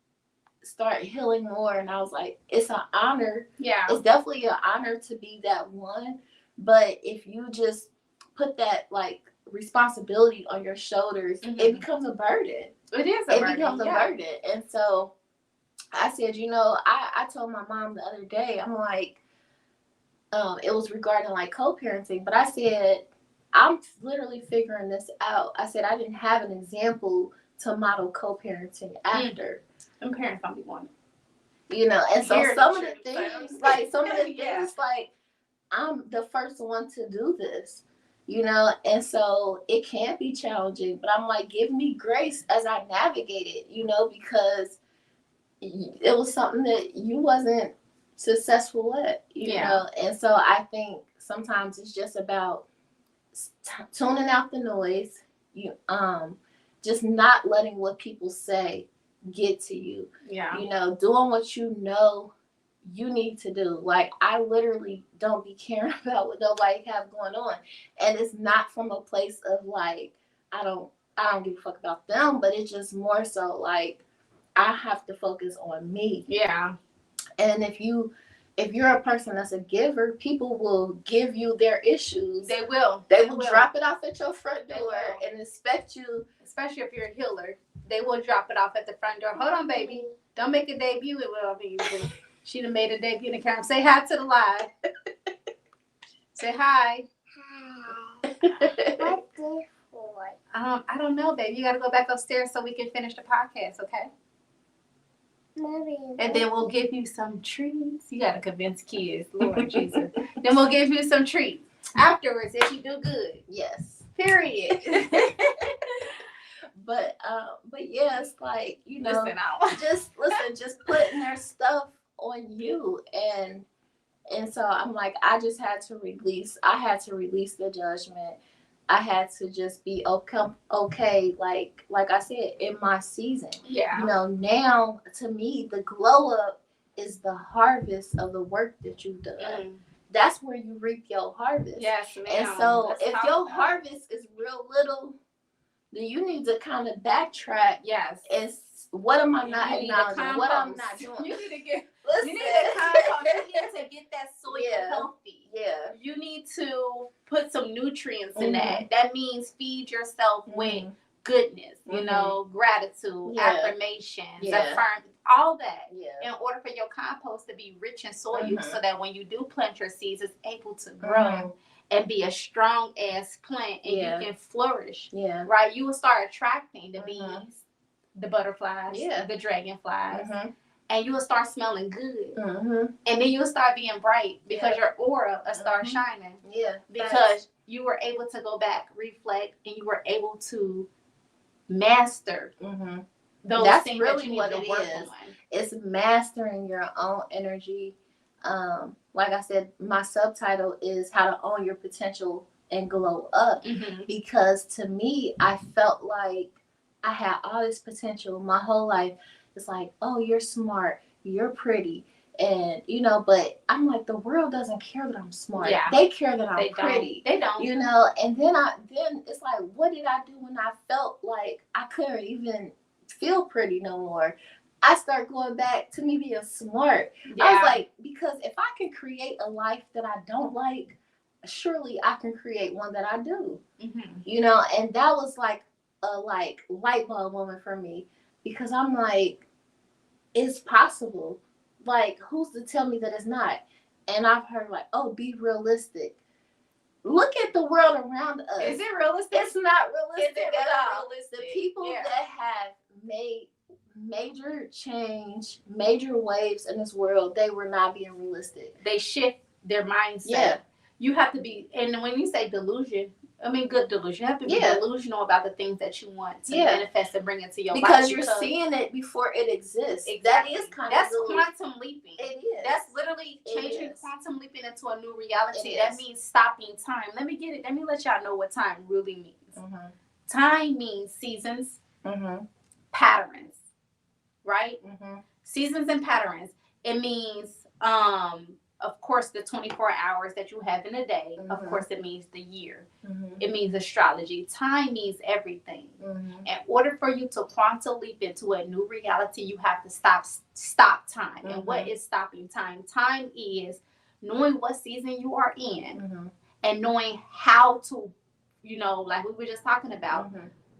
start healing more, and I was like, it's an honor. It's definitely an honor to be that one. But if you just put that like responsibility on your shoulders, it becomes a burden. It becomes a burden. And so I said, I told my mom the other day, I'm like, it was regarding like co-parenting, but I said, I'm literally figuring this out. I said, I didn't have an example to model co-parenting after. And parents don't be wanting. And so some of the things, like, I'm the first one to do this, and so it can be challenging, but I'm like, give me grace as I navigate it, because it was something that you wasn't successful at, and so I think sometimes it's just about tuning out the noise, just not letting what people say get to you, doing what you need to do. Like, I literally don't be caring about what nobody have going on, and it's not from a place of like I don't give a fuck about them, but it's just more so like I have to focus on me. And if you're a person that's a giver, people will give you their issues. They will drop it off at your front door and expect you, especially if you're a healer. They will drop it off at the front door. Hold on, baby. Don't make a debut. It will be. She done made a debut in the camera. Say hi to the live. Say hi. Hi. What's this for? I don't know, baby. You got to go back upstairs so we can finish the podcast, okay? And then we'll give you some treats. You got to convince kids, Lord Jesus. Then we'll give you some treats afterwards if you do good. Yes. Period. But yeah, it's like, just putting their stuff on you, and so I'm like, I had to release the judgment. I had to just be okay, like I said, in my season. Now to me, the glow up is the harvest of the work that you've done. That's where you reap your harvest. Yes, ma'am. And so if your harvest is real little, then you need to kind of backtrack. Yes. And what am I not acknowledging? What I'm not doing? You need to get. You need to compost. You need to get that soil healthy. Yeah. You need to put some nutrients in that. That means feed yourself with goodness. Gratitude, affirmations, affirm, all that. In order for your compost to be rich in soil, so that when you do plant your seeds, it's able to grow. And be a strong ass plant, and you can flourish. Right? You will start attracting the bees, the butterflies, the dragonflies, and you will start smelling good. And then you will start being bright because your aura will start shining. Because you were able to go back, reflect, and you were able to master those things really that you need to work on. It's mastering your own energy. Like I said, my subtitle is How to Own Your Potential and Glow Up. Because to me, I felt like I had all this potential my whole life. It's like, oh, you're smart, you're pretty, And but I'm like, the world doesn't care that I'm smart. Yeah. They care that I'm They pretty. They don't. And then it's like, what did I do when I felt like I couldn't even feel pretty no more? I start going back to me being smart. Yeah. I was like, because if I can create a life that I don't like, surely I can create one that I do. Mm-hmm. And that was like a light bulb moment for me, because I'm like, it's possible. Like, who's to tell me that it's not? And I've heard like, oh, be realistic. Look at the world around us. Is it realistic? It's not realistic Is it at all. realistic? The people that have made major change, major waves in this world, they were not being realistic. They shift their mindset. Yeah. You have to be, and when you say delusion, I mean good delusion. You have to be delusional about the things that you want to manifest and bring into your life. Because you're seeing it before it exists. Exactly. That is that's quantum leaping. It is. That's literally changing quantum leaping into a new reality. That means stopping time. Let me let y'all know what time really means. Mm-hmm. Time means seasons, patterns, right? Seasons and patterns. It means of course, the 24 hours that you have in a day. Of course, it means the year. It means astrology. Time means everything. In order for you to quantum leap into a new reality, you have to stop time. And what is stopping time? Time is knowing what season you are in and knowing how to, like we were just talking about,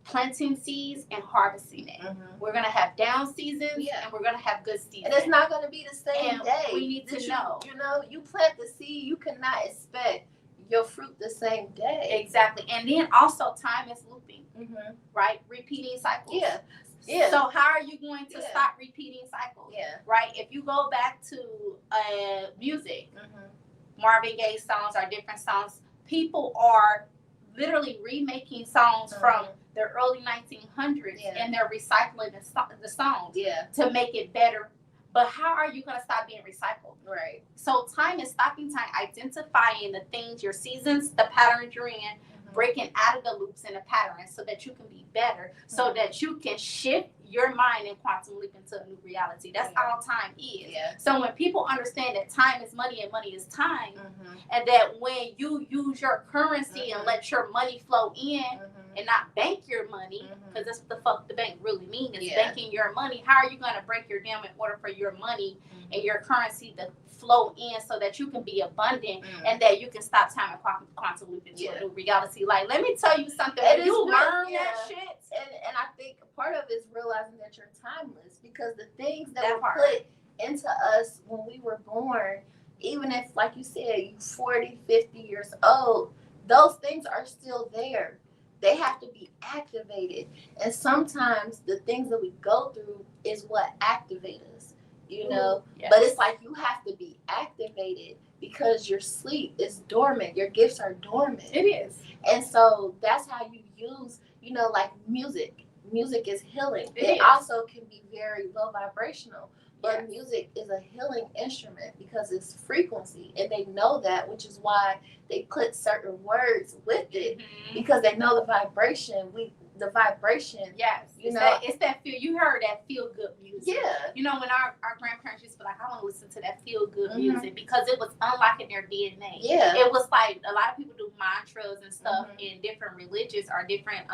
planting seeds and harvesting it. We're going to have down seasons and we're going to have good seasons. And it's not going to be the same day. We need to know. You plant the seed, you cannot expect your fruit the same day. Exactly. And then also time is looping, right? Repeating cycles. Yeah. So how are you going to stop repeating cycles? Right? If you go back to music, Marvin Gaye songs are different songs. People are literally remaking songs from the early 1900s and they're recycling the songs to make it better. But how are you going to stop being recycled? Right. So time is stopping time, identifying the things, your seasons, the patterns you're in, breaking out of the loops and the patterns so that you can be better, so that you can shift your mind and quantum leap into a new reality. That's all time is. So when people understand that time is money and money is time, and that when you use your currency and let your money flow in and not bank your money, because that's what the fuck the bank really means, is banking your money. How are you going to break your down in order for your money and your currency to flow in so that you can be abundant and that you can stop time and quantum leap into a new reality? Like, let me tell you something. When you learn that shit, and I think part of it is realizing that you're timeless, because the things that were put into us when we were born, even if, like you said, you're 40, 50 years old, those things are still there. They have to be activated. And sometimes the things that we go through is what activate us, But it's like you have to be activated because your sleep is dormant. Your gifts are dormant. It is. And so that's how you use, like music. Music is healing. It also can be very low vibrational. But music is a healing instrument because it's frequency, and they know that, which is why they put certain words with it, because they know the vibration. Yes, it's that feel. You heard that feel good music. When our grandparents used to be like, I want to listen to that feel good music, because it was unlocking their DNA. It was like a lot of people do mantras and stuff in different religions or different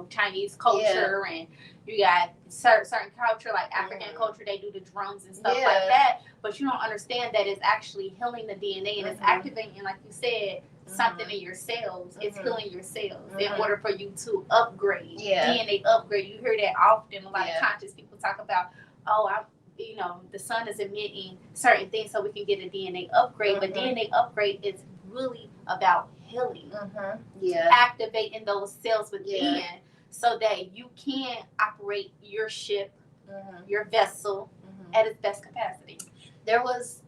Chinese culture, and you got certain culture like African culture, they do the drums and stuff like that. But you don't understand that it's actually healing the DNA and it's activating, like you said, something in your cells. It's healing your cells in order for you to upgrade. DNA upgrade. You hear that often. A lot of conscious people talk about, the sun is emitting certain things so we can get a DNA upgrade. But DNA upgrade is really about healing. Activating those cells within so that you can operate your ship, your vessel at its best capacity. There was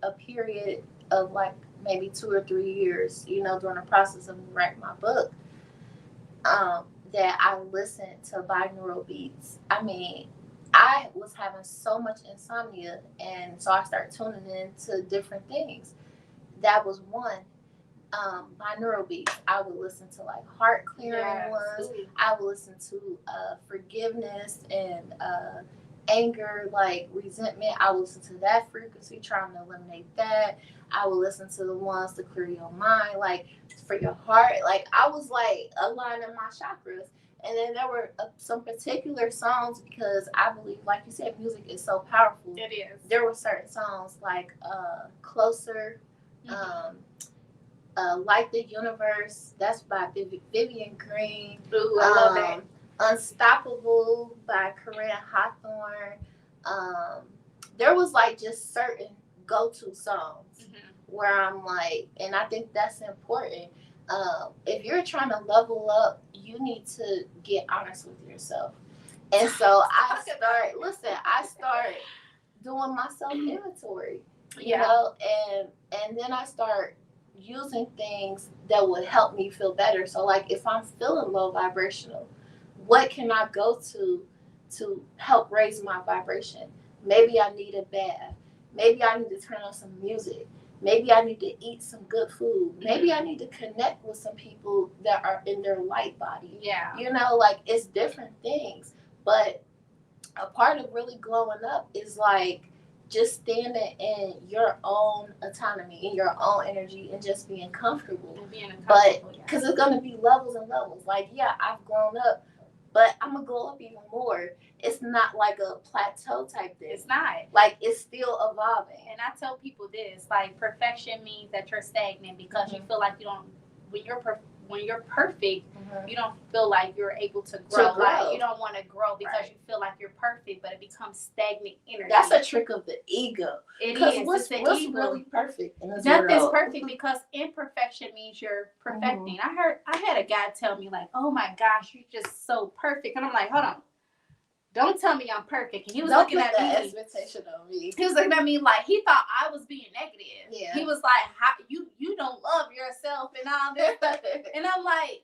a period of like maybe 2 or 3 years, during the process of writing my book, that I listened to binaural beats. I mean, I was having so much insomnia, and so I started tuning in to different things. That was one. Binaural beats. I would listen to like heart clearing ones. I would listen to forgiveness and anger, like resentment, I would listen to that frequency, trying to eliminate that. I would listen to the ones to clear your mind, like for your heart. Like I was like aligning my chakras. And then there were some particular songs, because I believe, like you said, music is so powerful. It is. There were certain songs like Closer, Like the Universe, that's by Vivian Green. Ooh, I love that. Unstoppable by Corinne Hawthorne. There was like just certain go-to songs where I'm like, and I think that's important. If you're trying to level up, you need to get honest with yourself. And so I start doing my self-inventory, you know, and then I start using things that would help me feel better. So like if I'm feeling low vibrational, what can I go to help raise my vibration? Maybe I need a bath. Maybe I need to turn on some music. Maybe I need to eat some good food. Maybe I need to connect with some people that are in their light body. Yeah. You know, like it's different things. But a part of really glowing up is like just standing in your own autonomy, in your own energy, and just being comfortable. But because it's going to be levels and levels. Like, yeah, I've grown up, but I'm going to grow up even more. It's not like a plateau type thing. It's not. Like, it's still evolving. And I tell people this, like, perfection means that you're stagnant because you feel like you don't, when you're perfect, you don't feel like you're able to grow. Like, you don't want to grow because you feel like you're perfect, but it becomes stagnant energy. That's a trick of the ego. It is. What's ego. Really perfect in this Nothing's world? perfect because imperfection means you're perfecting. I had a guy tell me like, "Oh my gosh, you're just so perfect," and I'm like, "Hold on, don't tell me I'm perfect." And he was looking at me. Expectation on me. He was looking at me like he thought I was being negative. Yeah. He was like, "How you don't love yourself and all this stuff," and I'm like,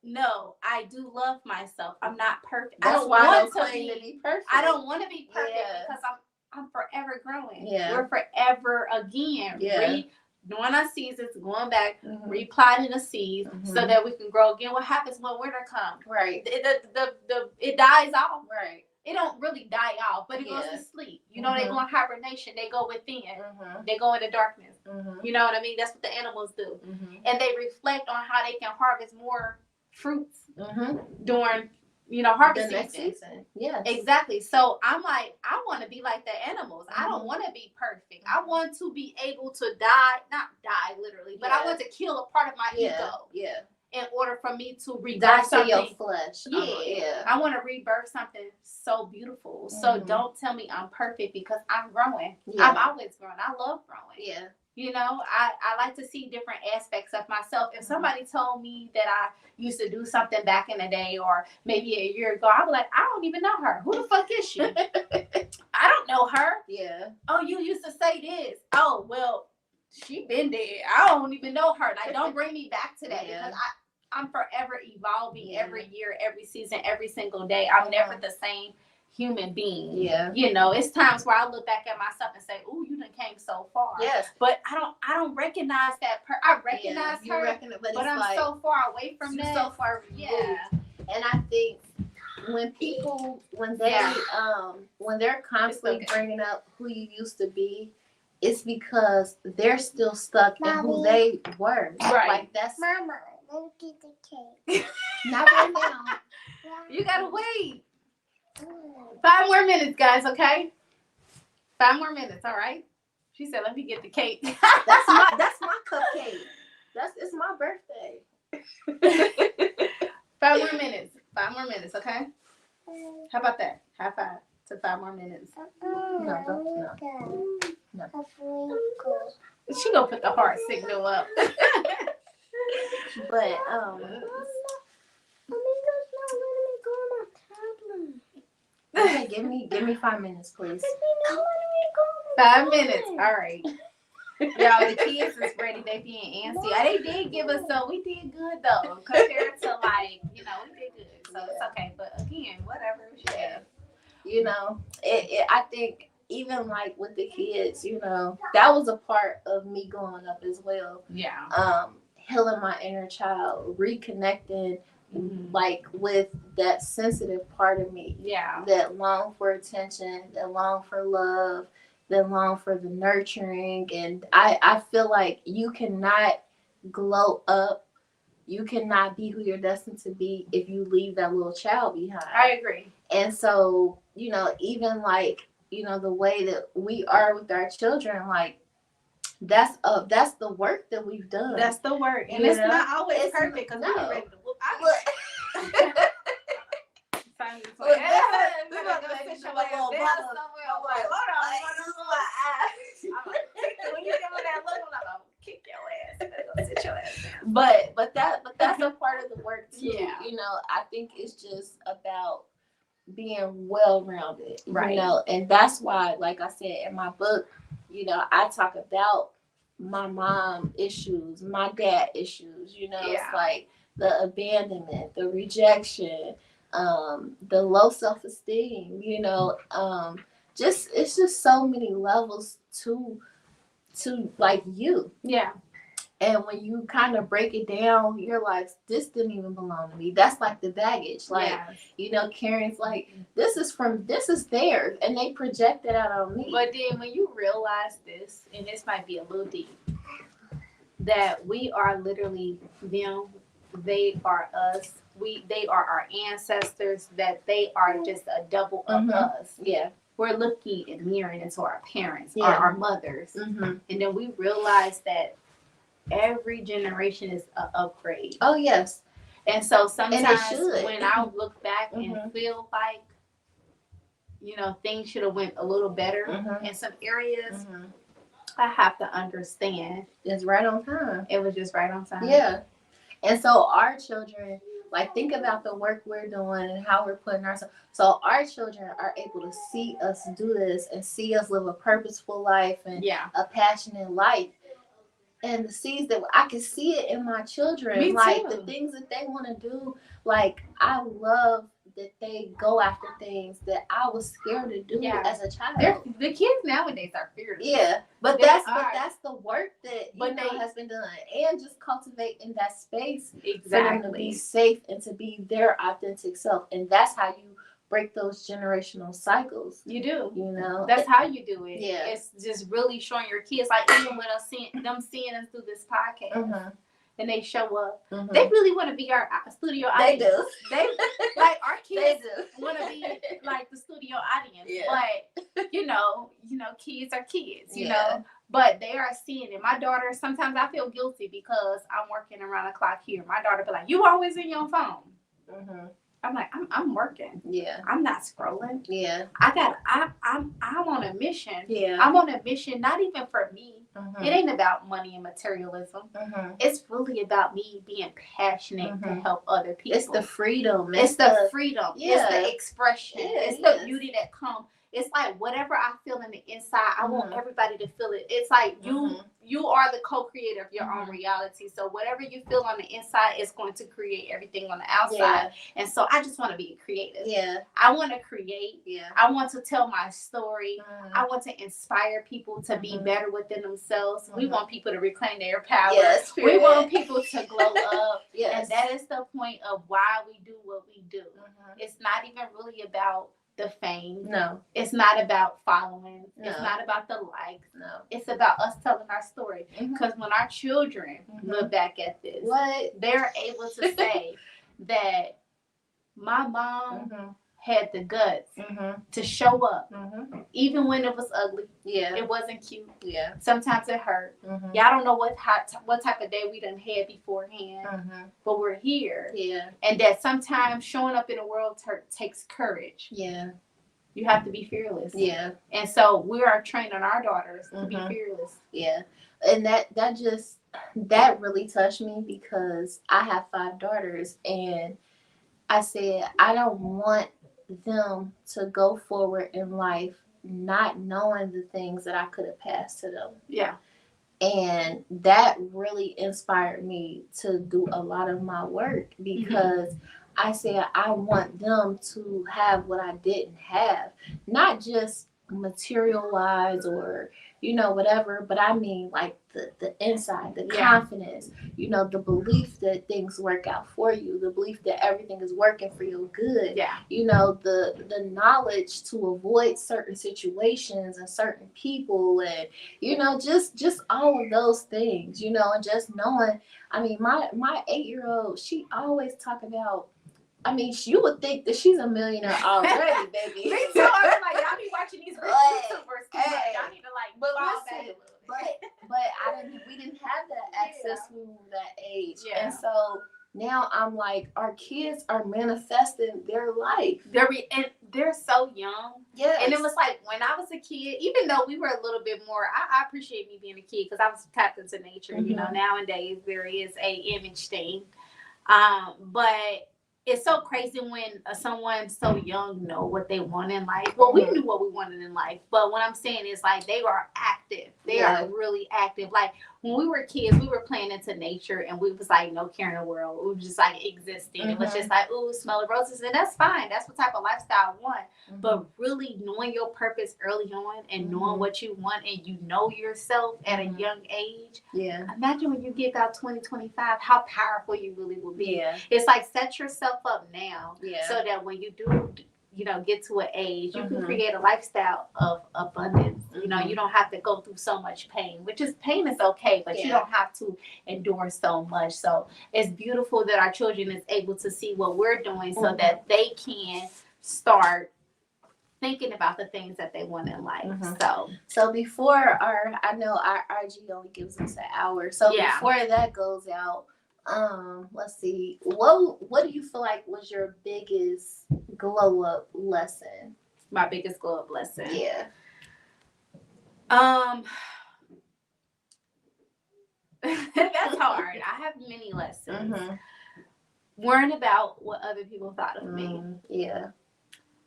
no, I do love myself. I'm not perfect. That's I don't why want I don't claim to be perfect. I don't want to be perfect Yeah. because I'm forever growing. Yeah. We're forever again. Yeah. Doing our seasons, going back, replanting the seeds so that we can grow again. What happens when winter comes? Right. It dies off. Right. It don't really die off, but it goes to sleep. You know, they go in hibernation. They go within. They go into darkness. You know what I mean? That's what the animals do. And they reflect on how they can harvest more fruits during, harvest the next season. Yes. Exactly. So I'm like, I want to be like the animals. I don't want to be perfect. I want to be able to not die literally, but I want to kill a part of my ego. Yeah. In order for me to rebirth die to something. your flesh. Yeah. I want to rebirth something so beautiful. So don't tell me I'm perfect because I'm growing. Yeah. I'm always growing. I love growing. Yeah. You know, I like to see different aspects of myself. If somebody told me that I used to do something back in the day or maybe a year ago, I'd be like, I don't even know her. Who the fuck is she? I don't know her. Yeah. Oh, you used to say this. Oh, well, she been dead. I don't even know her. Like, don't bring me back to that because I'm forever evolving every year, every season, every single day. I'm never the same human being. Yeah. You know, it's times where I look back at myself and say, "Ooh, you done came so far." Yes. But I don't recognize that I recognize her, but I'm like, so far away from that. So far removed. Yeah. And I think when people when they're constantly bringing up who you used to be, it's because they're still stuck in who they were. Right. Like that's Mama, let me get the cake. Not right now. You gotta wait. 5 more minutes, guys, okay? 5 more minutes, all right? She said, let me get the cake. That's my cupcake. It's my birthday. 5 more minutes. 5 more minutes, okay? How about that? High five to 5 more minutes. No. She gonna put the heart signal up. But okay, give me 5 minutes, please. 5 minutes. All right. Y'all, the kids is ready. They being antsy. They did give us we did good though compared to we did good. So it's okay. But again, whatever. Yeah. You know, I think even like with the kids, that was a part of me growing up as well. Yeah. Healing my inner child, reconnecting like with that sensitive part of me. Yeah. That long for attention, that long for love, that long for the nurturing. And I feel like you cannot glow up, you cannot be who you're destined to be if you leave that little child behind. I agree. And so, even like, the way that we are with our children, like that's the work that we've done. That's the work. And You it's know? not always It's perfect because no. we're ready to whoop. We're gonna sit your ass down somewhere. I'm like, hold on, when you give me that look, I'm like, oh, kick your ass. Go sit your ass down. but that's a part of the work too. Yeah. I think it's just about being well-rounded, Right. And that's why, like I said in my book, I talk about my mom issues, my dad issues. It's like the abandonment, the rejection, the low self-esteem. It's just so many levels to like you. Yeah. And when you kind of break it down, you're like, this didn't even belong to me. That's like the baggage. Like, Karen's like, this is theirs. And they project it out on me. But then when you realize this, and this might be a little deep, that we are literally them, they are us, they are our ancestors, that they are just a double of us. Yeah. We're looking and mirroring into our parents, or Yeah. our mothers. And then we realize that every generation is an upgrade. Oh, yes. And so sometimes should. when I look back and feel like, things should have went a little better in some areas, I have to understand. It's right on time. It was just right on time. Yeah. And so our children, like, think about the work we're doing and how we're putting ourselves. So our children are able to see us do this and see us live a purposeful life and a passionate life. And the seeds that I can see it in my children. Me like too. The things that they want to do. Like, I love that they go after things that I was scared to do as a child. The kids nowadays are fearless. Yeah, but that's the work that has been done, and just cultivating that space for them to be safe and to be their authentic self, and that's how you break those generational cycles. You do. That's how you do it. Yeah, it's just really showing your kids, like even with us seeing us through this podcast. And they show up. They really want to be our studio audience. They do. They like our kids want to be like the studio audience. Yeah. But kids are kids. You know, but they are seeing it. My daughter, sometimes I feel guilty because I'm working around the clock here. My daughter be like, "You always in your phone." I'm like, I'm working. Yeah. I'm not scrolling. Yeah. I'm on a mission. Yeah. I'm on a mission, not even for me. It ain't about money and materialism. It's really about me being passionate to help other people. It's the freedom. It's the freedom. Yeah. It's the expression. It's the beauty that comes. It's like whatever I feel in the inside, I want everybody to feel it. It's like you are the co-creator of your own reality. So whatever you feel on the inside is going to create everything on the outside. Yeah. And so I just want to be creative. Yeah. I want to create. Yeah. I want to tell my story. I want to inspire people to be better within themselves. We want people to reclaim their power. Yes, we want people to glow up. Yes. And that is the point of why we do what we do. It's not even really about the fame. No. It's not about following. No. It's not about the likes. No. It's about us telling our story. Because when our children look back at this, they're able to say that my mom had the guts to show up, even when it was ugly. Yeah, it wasn't cute. Yeah, sometimes it hurt. Y'all don't know what type of day we done had beforehand, but we're here. Yeah, and that sometimes showing up in the world takes courage. Yeah, you have to be fearless. Yeah, and so we are training our daughters to be fearless. Yeah, and that really touched me because I have 5 daughters, and I said I don't want them to go forward in life not knowing the things that I could have passed to them. Yeah. And that really inspired me to do a lot of my work because I said I want them to have what I didn't have, not just material wise or whatever. But I mean, like the inside, the Yeah. confidence, the belief that things work out for you, the belief that everything is working for your good. Yeah. The knowledge to avoid certain situations and certain people, and just all of those things, and just knowing. I mean, my 8-year-old, she always talk about. I mean, you would think that she's a millionaire already, baby. Me too. I was like, y'all be watching these rich YouTubers too much. Y'all need to like But fall back a listen, little bit. but we didn't have that access when we were that age, Yeah. and so now I'm like, our kids are manifesting their life. They're so young. Yes. And it was like when I was a kid, even though we were a little bit more, I appreciate me being a kid because I was tapped into nature. Mm-hmm. Nowadays there is a image thing, but it's so crazy when someone so young know what they want in life. Well, we knew what we wanted in life, but what I'm saying is like they are active. They are really active. Like when we were kids, we were playing into nature, and we was like no care in the world. We were just like existing. It was just like, ooh, smell the roses, and that's fine. That's what type of lifestyle I want. But really knowing your purpose early on and knowing what you want, and you know yourself at a young age. Yeah. Imagine when you get about 20, 25, how powerful you really will be. Yeah. It's like set yourself up now, Yeah. so that when you do, get to an age, you can create a lifestyle of abundance. You don't have to go through so much pain, pain is okay, but you don't have to endure so much. So it's beautiful that our children is able to see what we're doing, so that they can start thinking about the things that they want in life. So before I know our RG only gives us an hour. So before that goes out, let's see. What do you feel like was your biggest glow up lesson? My biggest glow up lesson. Yeah. That's hard. I have many lessons. Worrying about what other people thought of me. Yeah.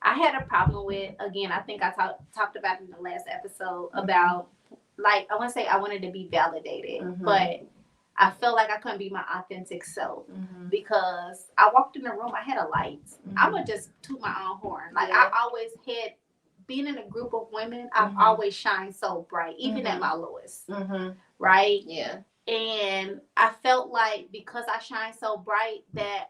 I had a problem with, again, I think I talked about it in the last episode about, like, I want to say I wanted to be validated, but I felt like I couldn't be my authentic self because I walked in the room, I had a light. I'm going to just toot my own horn. Like, I always had, being in a group of women, I've always shined so bright, even at my lowest, right? Yeah. And I felt like because I shine so bright that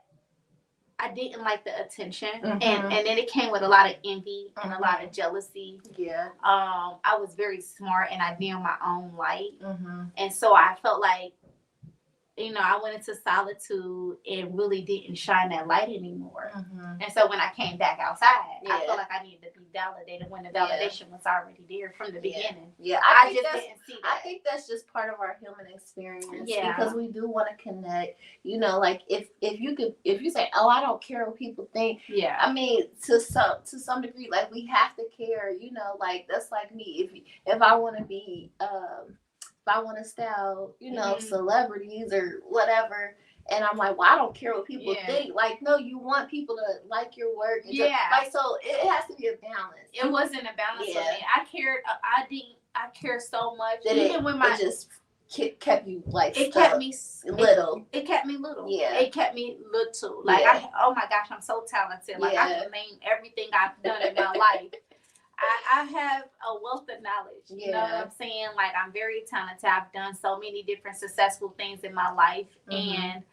I didn't like the attention, and then it came with a lot of envy and a lot of jealousy. Yeah. I was very smart, and I dimmed my own light, and so I felt like, I went into solitude and really didn't shine that light anymore. And so when I came back outside, I felt like I needed to be validated when the validation was already there from the beginning. Yeah, I just didn't see that. I think that's just part of our human experience. Yeah. Because we do want to connect. Like if you say, oh, I don't care what people think. Yeah. I mean, to some degree, like we have to care. Like that's like me. If I want to be if I want to style, celebrities or whatever, and I'm like, well, I don't care what people think. Like, no, you want people to like your work. And so it has to be a balance. It wasn't a balance for me. I cared. I cared so much. That even when it just kept you like it kept me little. It kept me little. Yeah. It kept me little. Like oh my gosh, I'm so talented. Like I can name everything I've done in my life. I have a wealth of knowledge. You know what I'm saying? Like I'm very talented. I've done so many different successful things in my life, and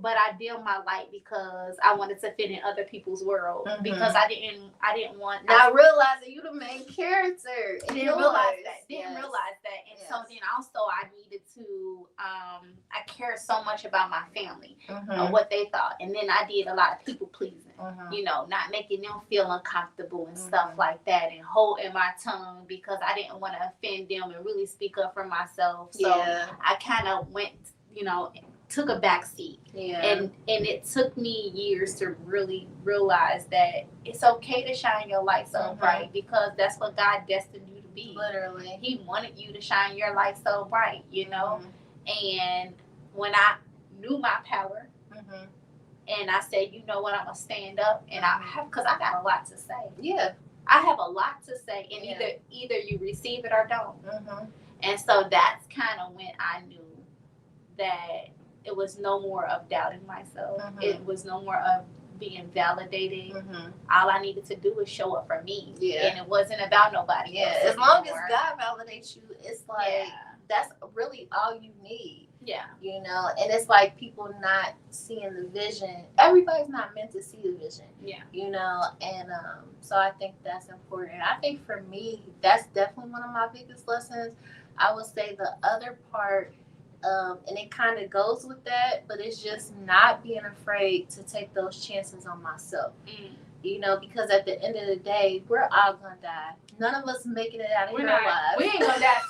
but I dimmed my light because I wanted to fit in other people's world because I didn't want. Now realizing you the main character. Didn't realize that, and so then also I needed to. I cared so much about my family and what they thought, and then I did a lot of people pleasing. Not making them feel uncomfortable and stuff like that, and holding my tongue because I didn't want to offend them and really speak up for myself. So I kind of went, took a back seat. Yeah. And it took me years to really realize that it's okay to shine your light so bright because that's what God destined you to be. Literally. He wanted you to shine your light so bright, And when I knew my power, and I said, you know what, I'm going to stand up, and because I got a lot to say. Yeah. I have a lot to say, and either you receive it or don't. And so that's kind of when I knew that it was no more of doubting myself. It was no more of being validated. Mm-hmm. All I needed to do was show up for me. Yeah. And it wasn't about nobody else. As long as anymore. God validates you, it's like that's really all you need. Yeah. You know, and it's like people not seeing the vision. Everybody's not meant to see the vision. Yeah. You know, and so I think that's important. I think for me, that's definitely one of my biggest lessons. I would say the other part, and it kind of goes with that, but it's just not being afraid to take those chances on myself. You know, because at the end of the day, we're all gonna die. None of us making it out of here alive. We ain't gonna die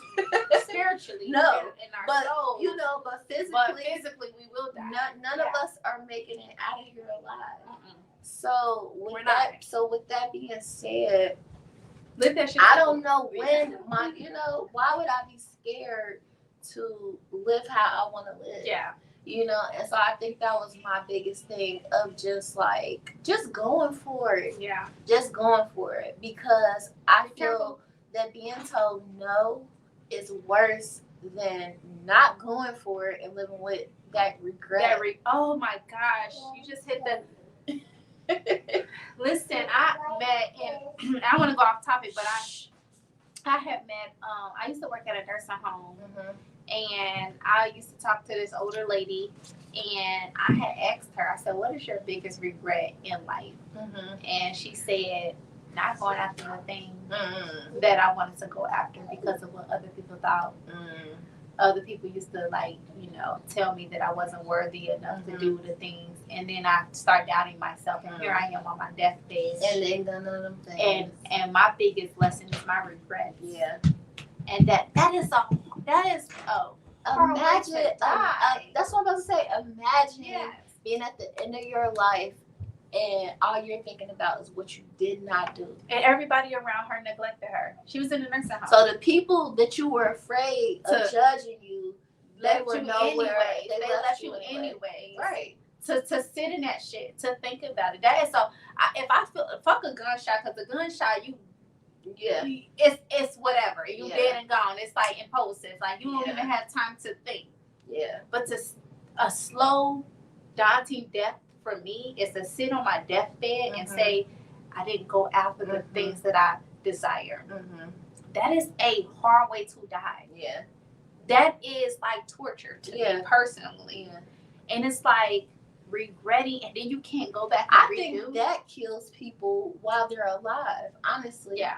spiritually. No, in our but souls. you know, but physically we will die. None of us are making it out of here alive. Mm-mm. So with We're that, not. so with that being said, Live that shit. I don't know when my, you know, why would I be scared to live how I want to live? Yeah. You know, and so I think that was my biggest thing of just going for it. Yeah. Just going for it, because I feel careful. that being told no is worse than not going for it and living with that regret. Oh my gosh, you just hit the. Listen, I met, and I want to go off topic, but I have met. I used to work at a nursing home. Mm-hmm. And I used to talk to this older lady, and I had asked her, I said, what is your biggest regret in life? Mm-hmm. And she said, not going after the thing Mm-hmm. that I wanted to go after because of what other people thought. Mm-hmm. Other people used to, like, you know, tell me that I wasn't worthy enough to do the things. And then I start doubting myself, and here I am on my deathbed. And they done none of them things. And my biggest lesson is my regrets. Yeah. And that is Imagine, die. that's what I'm about to say. Imagine Yes. being at the end of your life and all you're thinking about is what you did not do. And everybody around her neglected her. She was in the nursing home. So the people that you were afraid of judging you, they left were you nowhere. anyway. They left you anyway. anyway. Right. To sit in that shit, to think about it. That is so. If I feel fuck a gunshot, because a gunshot, it's whatever. You dead and gone. It's like impulsive. Like you don't even have time to think. Yeah. But a slow, daunting death for me is to sit on my deathbed and say, I didn't go after the things that I desire. Mm-hmm. That is a hard way to die. Yeah. That is like torture to me personally. Yeah. And it's like regretting, and then you can't go back and I redo. think that kills people while they're alive, honestly. Yeah.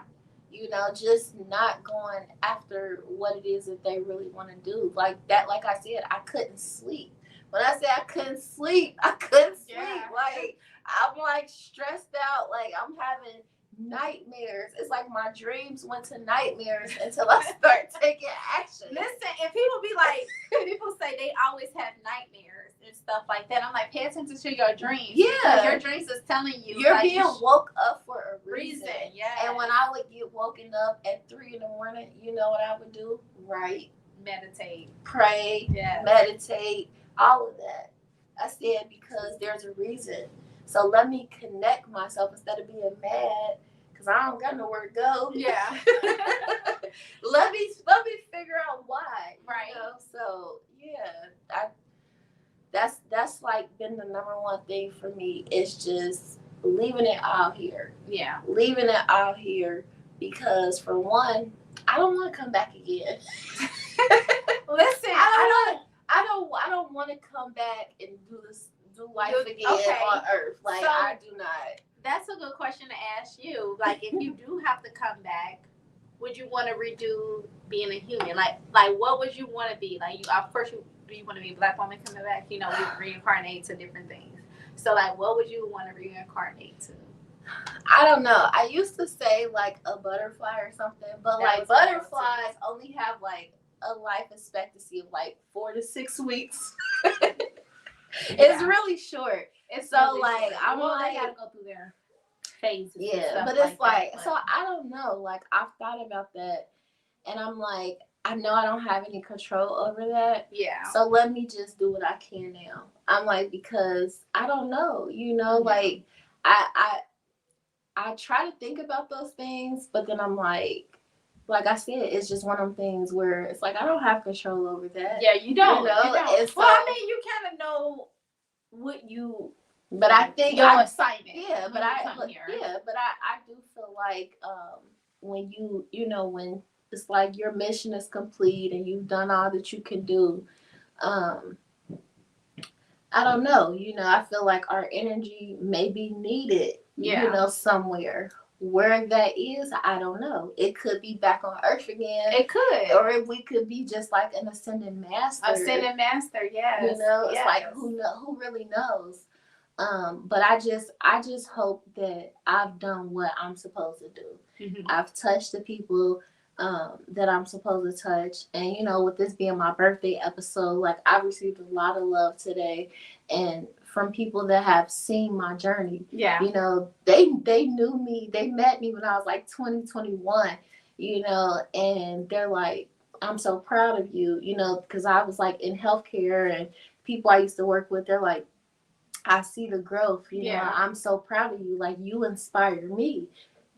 You know, just not going after what it is that they really want to do. Like that, like I said, I couldn't sleep. When I say I couldn't sleep, I couldn't sleep. Yeah. Like, I'm like stressed out. Like, I'm having nightmares. It's like my dreams went to nightmares until I start taking action. Listen, and people say they always have nightmares and stuff like that. I'm like, pay attention to your dreams. Yeah. Because your dreams is telling you. You're like, being woke up for a reason. Yeah. And when I would get woken up at 3 a.m, you know what I would do? Write, meditate, pray, meditate, all of that. I said, because there's a reason. So let me connect myself instead of being mad because I don't got nowhere to go. Yeah. let me figure out why. Right. You know? So yeah, that's like been the number one thing for me. Is just leaving it out here. Yeah. Leaving it out here because for one, I don't want to come back again. Listen, I don't want to come back and do life again on Earth. Like, so, I do not. That's a good question to ask you. Like, if you do have to come back, would you want to redo being a human? Like what would you want to be? Like, do you want to be a black woman coming back? You know, we reincarnate to different things. So, like, what would you want to reincarnate to? I don't know. I used to say like a butterfly or something, but like butterflies only have like a life expectancy of like 4 to 6 weeks. It's really short. It's so really like short. I'm well, like, they gotta go through their phases. Yeah, but it's like so I don't know. Like I've thought about that, and I'm like, I know I don't have any control over that. Yeah. So let me just do what I can now. I'm like, because I don't know. You know, like I try to think about those things, but then I'm like I said, it's just one of them things where it's like I don't have control over that. Yeah, you don't. You know? You don't. Well, I mean, you kind of know what you But I think your excitement. Yeah, but I do feel like when when it's like your mission is complete and you've done all that you can do, um, I don't know, I feel like our energy may be needed, somewhere. Where that is, I don't know. It could be back on Earth again. It could. Or we could be just like an ascended master. Ascended master, yes. It's like who really knows? But I just hope that I've done what I'm supposed to do. Mm-hmm. I've touched the people that I'm supposed to touch. And, with this being my birthday episode, like I received a lot of love today and from people that have seen my journey. Yeah. They knew me. They met me when I was like 21, and they're like, I'm so proud of you, because I was like in healthcare and people I used to work with, they're like, I see the growth, I'm so proud of you. Like you inspire me.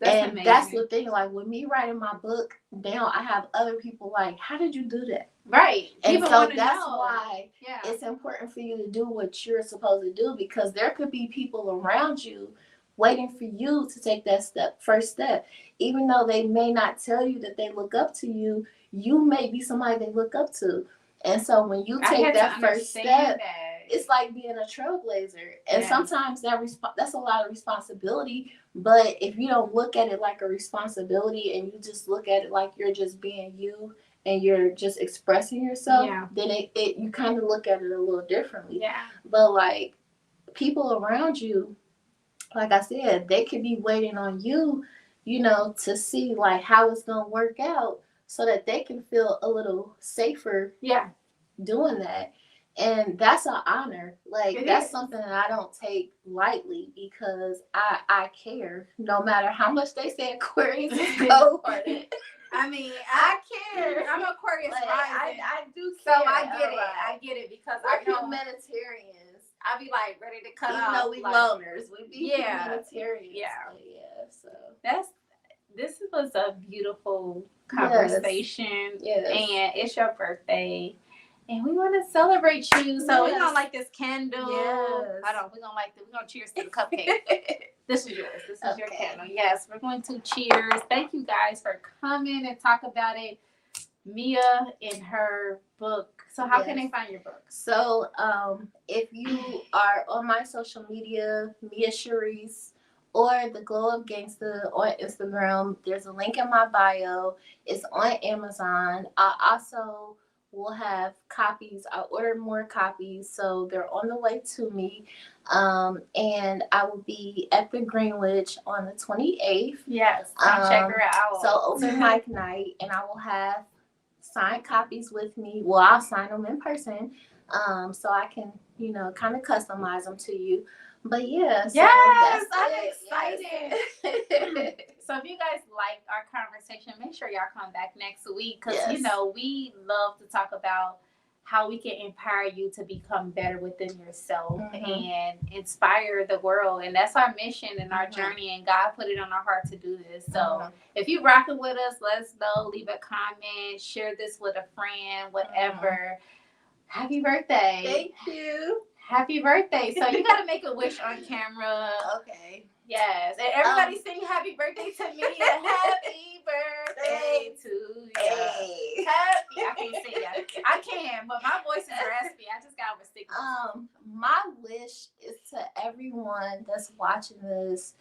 That's amazing. That's the thing. Like with me writing my book now, I have other people like, how did you do that? Right. And people so that's why it's important for you to do what you're supposed to do, because there could be people around you waiting for you to take that first step. Even though they may not tell you that they look up to you, you may be somebody they look up to. And so when you take that first step, it's like being a trailblazer. And sometimes that's a lot of responsibility. But if you don't look at it like a responsibility and you just look at it like you're just being you and you're just expressing yourself, then you kind of look at it a little differently. Yeah. But like people around you, like I said, they could be waiting on you, to see like how it's going to work out so that they can feel a little safer doing that. And that's an honor. Like that's something that I don't take lightly, because I care. No matter how much they say Aquarius is cold-hearted. I mean, I care. I'm Aquarius rising. I do care. So I get it. I get it because I know humanitarians. I be like ready to cut off. Even though we loners, we be humanitarians. Yeah. So this was a beautiful conversation. Yes. And it's your birthday. And we want to celebrate you. So we're gonna light this candle. Yes. Hold on, we're gonna cheers to the cupcake. This is yours. This is your candle. Yes, we're going to cheers. Thank you guys for coming and talk about it. Mia in her book. So how can they find your book? So if you are on my social media, Mia Charisse, or the Glow Up Gangsta on Instagram, there's a link in my bio. It's on Amazon. I also will have copies. I ordered more copies, so they're on the way to me. And I will be at the Greenwich on the 28th. Yes, check her out. So open mic night, and I will have signed copies with me. Well, I'll sign them in person, so I can, kind of customize them to you. But so I'm excited. So if you guys like our conversation, make sure y'all come back next week, because we love to talk about how we can empower you to become better within yourself and inspire the world. And that's our mission and our journey, and God put it on our heart to do this. So if you're rocking with us, let us know. Leave a comment, share this with a friend, whatever. Happy birthday. Thank you. Happy birthday. So you got to make a wish on camera. Okay. Yes. And everybody sing happy birthday to me. Happy birthday to you. Hey. I can't sing yet. I can, but my voice is raspy. I just got over sickness. My wish is to everyone that's watching this,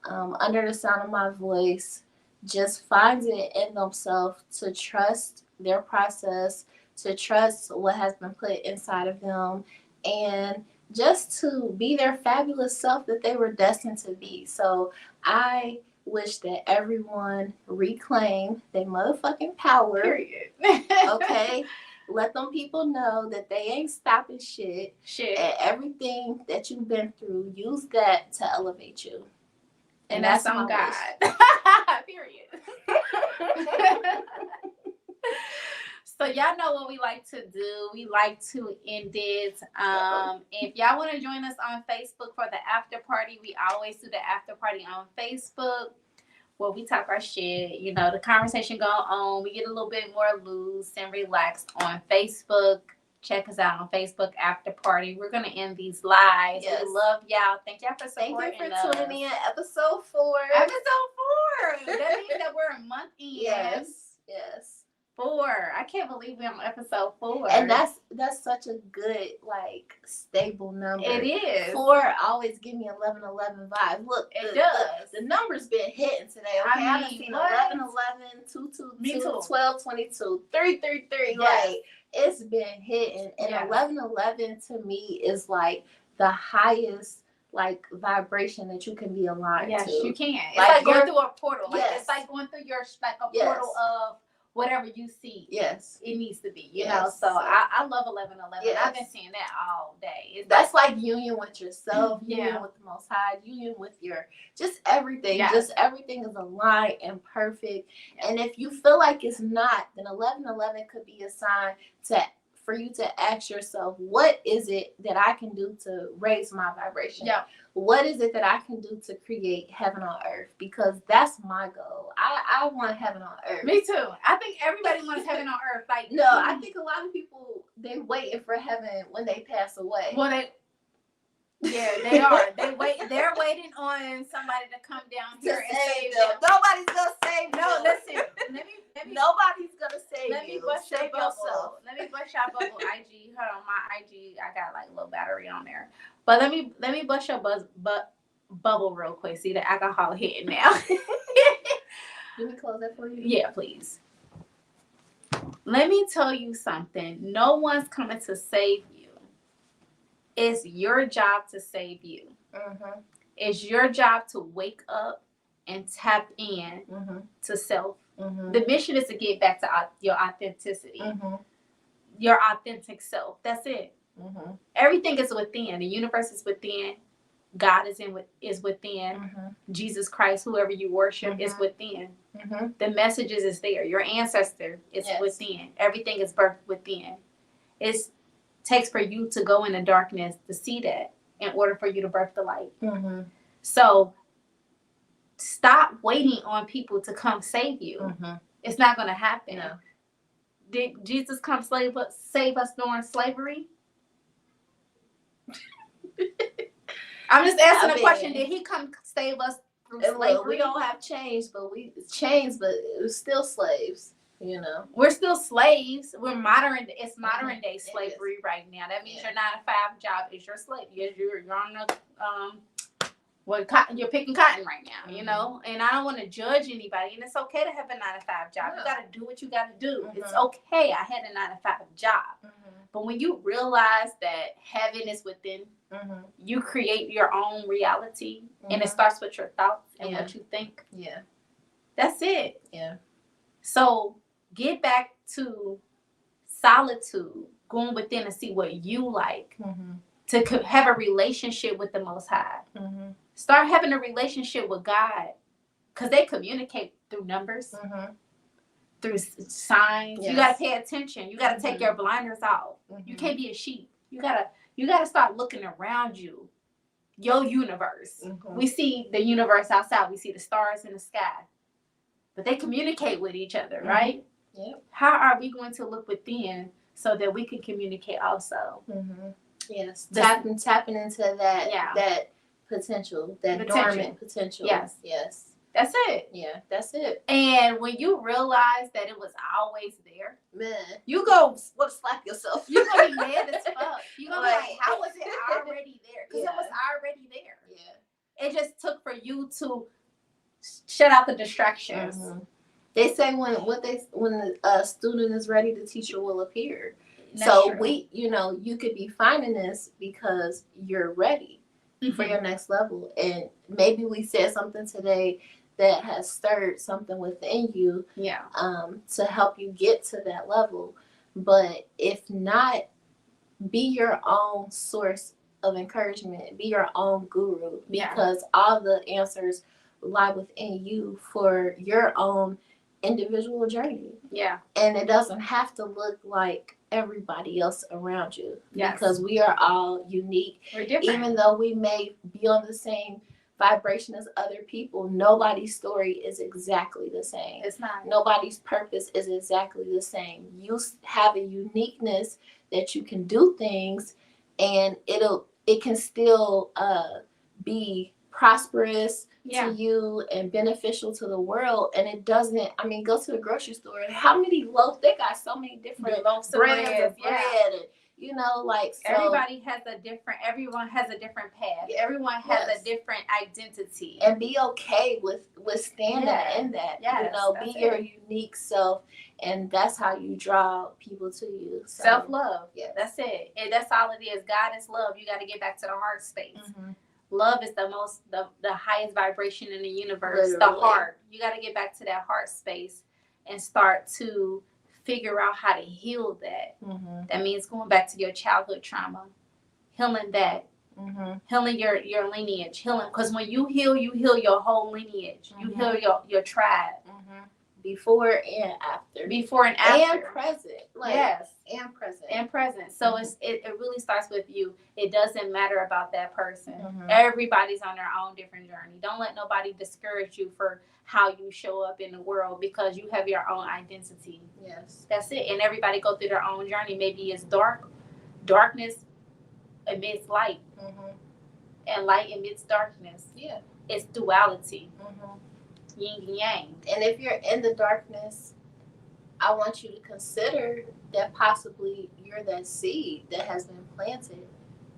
under the sound of my voice, just finds it in themselves to trust their process, to trust what has been put inside of them, and just to be their fabulous self that they were destined to be. So I wish that everyone reclaim their motherfucking power. Period. Okay? Let them people know that they ain't stopping shit. And everything that you've been through, use that to elevate you. And that's on God. Period. So y'all know what we like to do. We like to end it. If y'all want to join us on Facebook for the after party, we always do the after party on Facebook. Well, we talk our shit. The conversation go on. We get a little bit more loose and relaxed on Facebook. Check us out on Facebook After Party. We're gonna end these lives. Yes. We love y'all. Thank y'all for Thank supporting you for us. tuning in. Episode 4. Episode 4. That means that we're a month in. Yes. 4. I can't believe we're on episode 4. And that's such a good, like, stable number. It is. 4 always give me 11-11 vibes. Look, It does. The number's been hitting today. Okay, I I've mean, seen what? 11-11, 2-2-2, 12-22, 3-3-3. Yes. Like, it's been hitting. And Yes. 11-11 to me is like the highest, like, vibration that you can be aligned Yes, to. you can. It's Like like going you're- through a portal. Like Yes. it's like going through your a Yes. portal of whatever you see. Yes. It needs to be, you Yes. know. So I love 11-11. Yes. I've been seeing that all day. It's That's like union with yourself, Yeah. union with the Most High, union with your just everything. Yes. Just everything is aligned and perfect. Yes. And if you feel like it's not, then 11-11 could be a sign for you to ask yourself, what is it that I can do to raise my vibration? Yeah. What is it that I can do to create heaven on earth? Because that's my goal. I want heaven on earth. Me too. I think everybody wants heaven on earth. Like No, I think a lot of people, they waiting for heaven when they pass away. well they are. They're waiting on somebody to come down To here and save save them. them. Nobody's gonna save No, you. listen. Let me Nobody's gonna save let me you. bust your Save bubble. yourself. Let me bust your bubble IG. Hold on, my IG. I got like a little battery on there. But let me bust your bubble real quick. See the alcohol hitting now. Let me close that for you. Yeah, please. Let me tell you something. No one's coming to save you. It's your job to save you. Mm-hmm. It's your job to wake up and tap in Mm-hmm. to self. Mm-hmm. The mission is to get back to your authenticity, Mm-hmm. your authentic self. That's it. Mm-hmm. Everything is within. The universe is within. God is within. Mm-hmm. Jesus Christ, whoever you worship, is Mhm. within. Mm-hmm. The messages is there. Your ancestor is Yes. within. Everything is birthed within. It takes for you to go in the darkness to see that in order for you to birth the light. Mm-hmm. So stop waiting on people to come save you. Mm-hmm. It's not going to happen. No. Did Jesus come save us during slavery? I'm just asking a question. Did he come save us through And slavery? look, we don't have chains, but it was still slaves. You know. We're still slaves. It's modern day It slavery right now. That means Yeah. your 9-to-5 job is your slave. You're on the cotton. You're picking cotton right now. You Mhm. know, and I don't want to judge anybody. And it's okay to have a 9-to-5 job. No. You got to do what you got to do. Mhm. It's okay. I had a 9-to-5 job. Mm-hmm. But when you realize that heaven is within, Mm-hmm. you create your own reality, and it Mhm. starts with your thoughts and Yeah. what you think. Yeah. That's it. Yeah. So get back to solitude, going within and see what you like, Mm-hmm. to have a relationship with the Most High. Mm-hmm. Start having a relationship with God, because they communicate through numbers, Mm-hmm. through signs. You Yes. got to pay attention. You got to take Mhm. your blinders off. You can't be a sheep. You gotta start looking around you, your universe. Mhm. We see the universe outside. We see the stars in the sky, but they communicate with each other, Mhm. right? Yep. How are we going to look within so that we can communicate also? Mm-hmm. Yes. This- Tapping into that Yeah. that potential, that Potential. dormant potential. Yes. Yes. That's it. Yeah. That's it. And when you realize that it was always there, Man. you go. What slap yourself? You're gonna be mad as fuck. You're gonna be Like- like, how was it already there? Because Yeah. it was already there. Yeah. It just took for you to shut out the distractions. Mhm. They say when a student is ready, the teacher will appear. That's So true. you could be finding this because you're ready for Mhm. your next level, and maybe we said something today that has stirred something within you Yeah. to help you get to that level. But if not, be your own source of encouragement, be your own guru, Yeah. because all the answers lie within you for your own individual journey. Yeah. And it doesn't have to look like everybody else around you, Yes. because we are all unique. We're different. Even though we may be on the same vibration as other people, nobody's story is exactly the same. It's not. Nobody's purpose is exactly the same. You have a uniqueness that you can do things, and it can still be prosperous to you and beneficial to the world. And it doesn't, I mean, go to the grocery store, how many loaves, they got so many different loaves of brands bread, of bread, and you know, like, so everyone has a different path. Everyone has a different identity. And be okay with standing in that. Yes, you know, be your unique self, and that's how you draw people to you. So. Self-love. Yeah. That's it. And that's all it is. God is love. You got to get back to the heart space. Mm-hmm. Love is the highest vibration in the universe. Literally. The heart. You got to get back to that heart space and start to figure out how to heal that. Mm-hmm. That means going back to your childhood trauma, healing that, healing your lineage, healing. Because when you heal your whole lineage. You heal your tribe. Before and after. And present. Like, yes. And present. So it really starts with you. It doesn't matter about that person. Mm-hmm. Everybody's on their own different journey. Don't let nobody discourage you for how you show up in the world, because you have your own identity. Yes. That's it. And everybody go through their own journey. Maybe it's darkness amidst light, and light amidst darkness. Yeah. It's duality. Yin and yang. And if you're in the darkness, I want you to consider that possibly you're that seed that has been planted.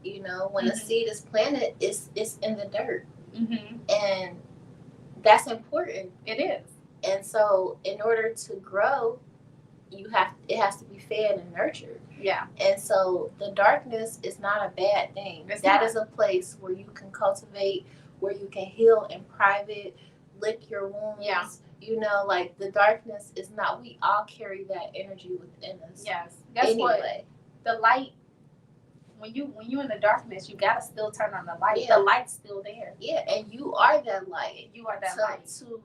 You know, when a seed is planted, it's in the dirt. And that's important. It is. And so in order to grow, it has to be fed and nurtured. Yeah. And so the darkness is not a bad thing. That is a place where you can cultivate, where you can heal in private, lick your wounds. Yeah. You know, like, the darkness is not, we all carry that energy within us. Yes. Guess what? The light, when you in the darkness, you gotta still turn on the light. Yeah. The light's still there. Yeah, and you are that light. You are that light. To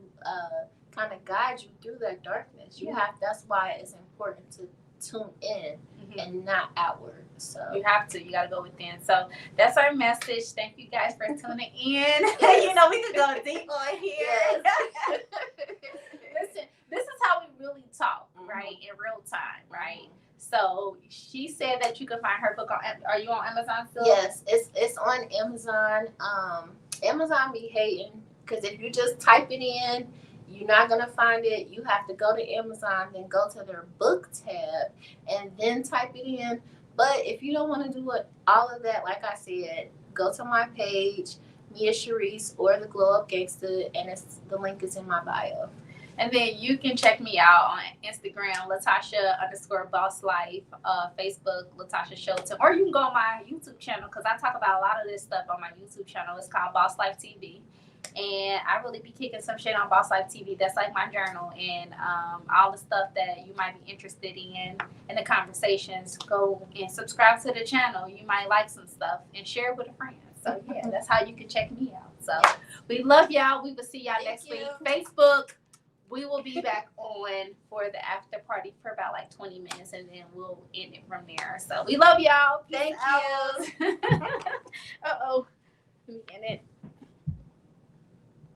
kind of guide you through that darkness. That's why it's important to tune in and not outward. So you gotta go within. So that's our message. Thank you guys for tuning in. You know, we could go deep on here. Listen, this is how we really talk, right? In real time, right? So she said that you can find her book on. Are you on Amazon still? Yes, it's on Amazon. Amazon be hating, because if you just type it in, you're not gonna find it. You have to go to Amazon, then go to their book tab, and then type it in. But if you don't want to do all of that, like I said, go to my page, Mia Sharice, or the Glow Up Gangsta, and the link is in my bio. And then you can check me out on Instagram, Latasha_BossLife, Facebook, Latasha Shelton, or you can go on my YouTube channel, because I talk about a lot of this stuff on my YouTube channel. It's called Boss Life TV. And I really be kicking some shit on Boss Life TV. That's like my journal, and all the stuff that you might be interested in the conversations. Go and subscribe to the channel. You might like some stuff, and share it with a friend. So yeah, that's how you can check me out. So we love y'all. We will see y'all next week. Facebook. We will be back on for the after party for about like 20 minutes, and then we'll end it from there. So we love y'all. Thank you.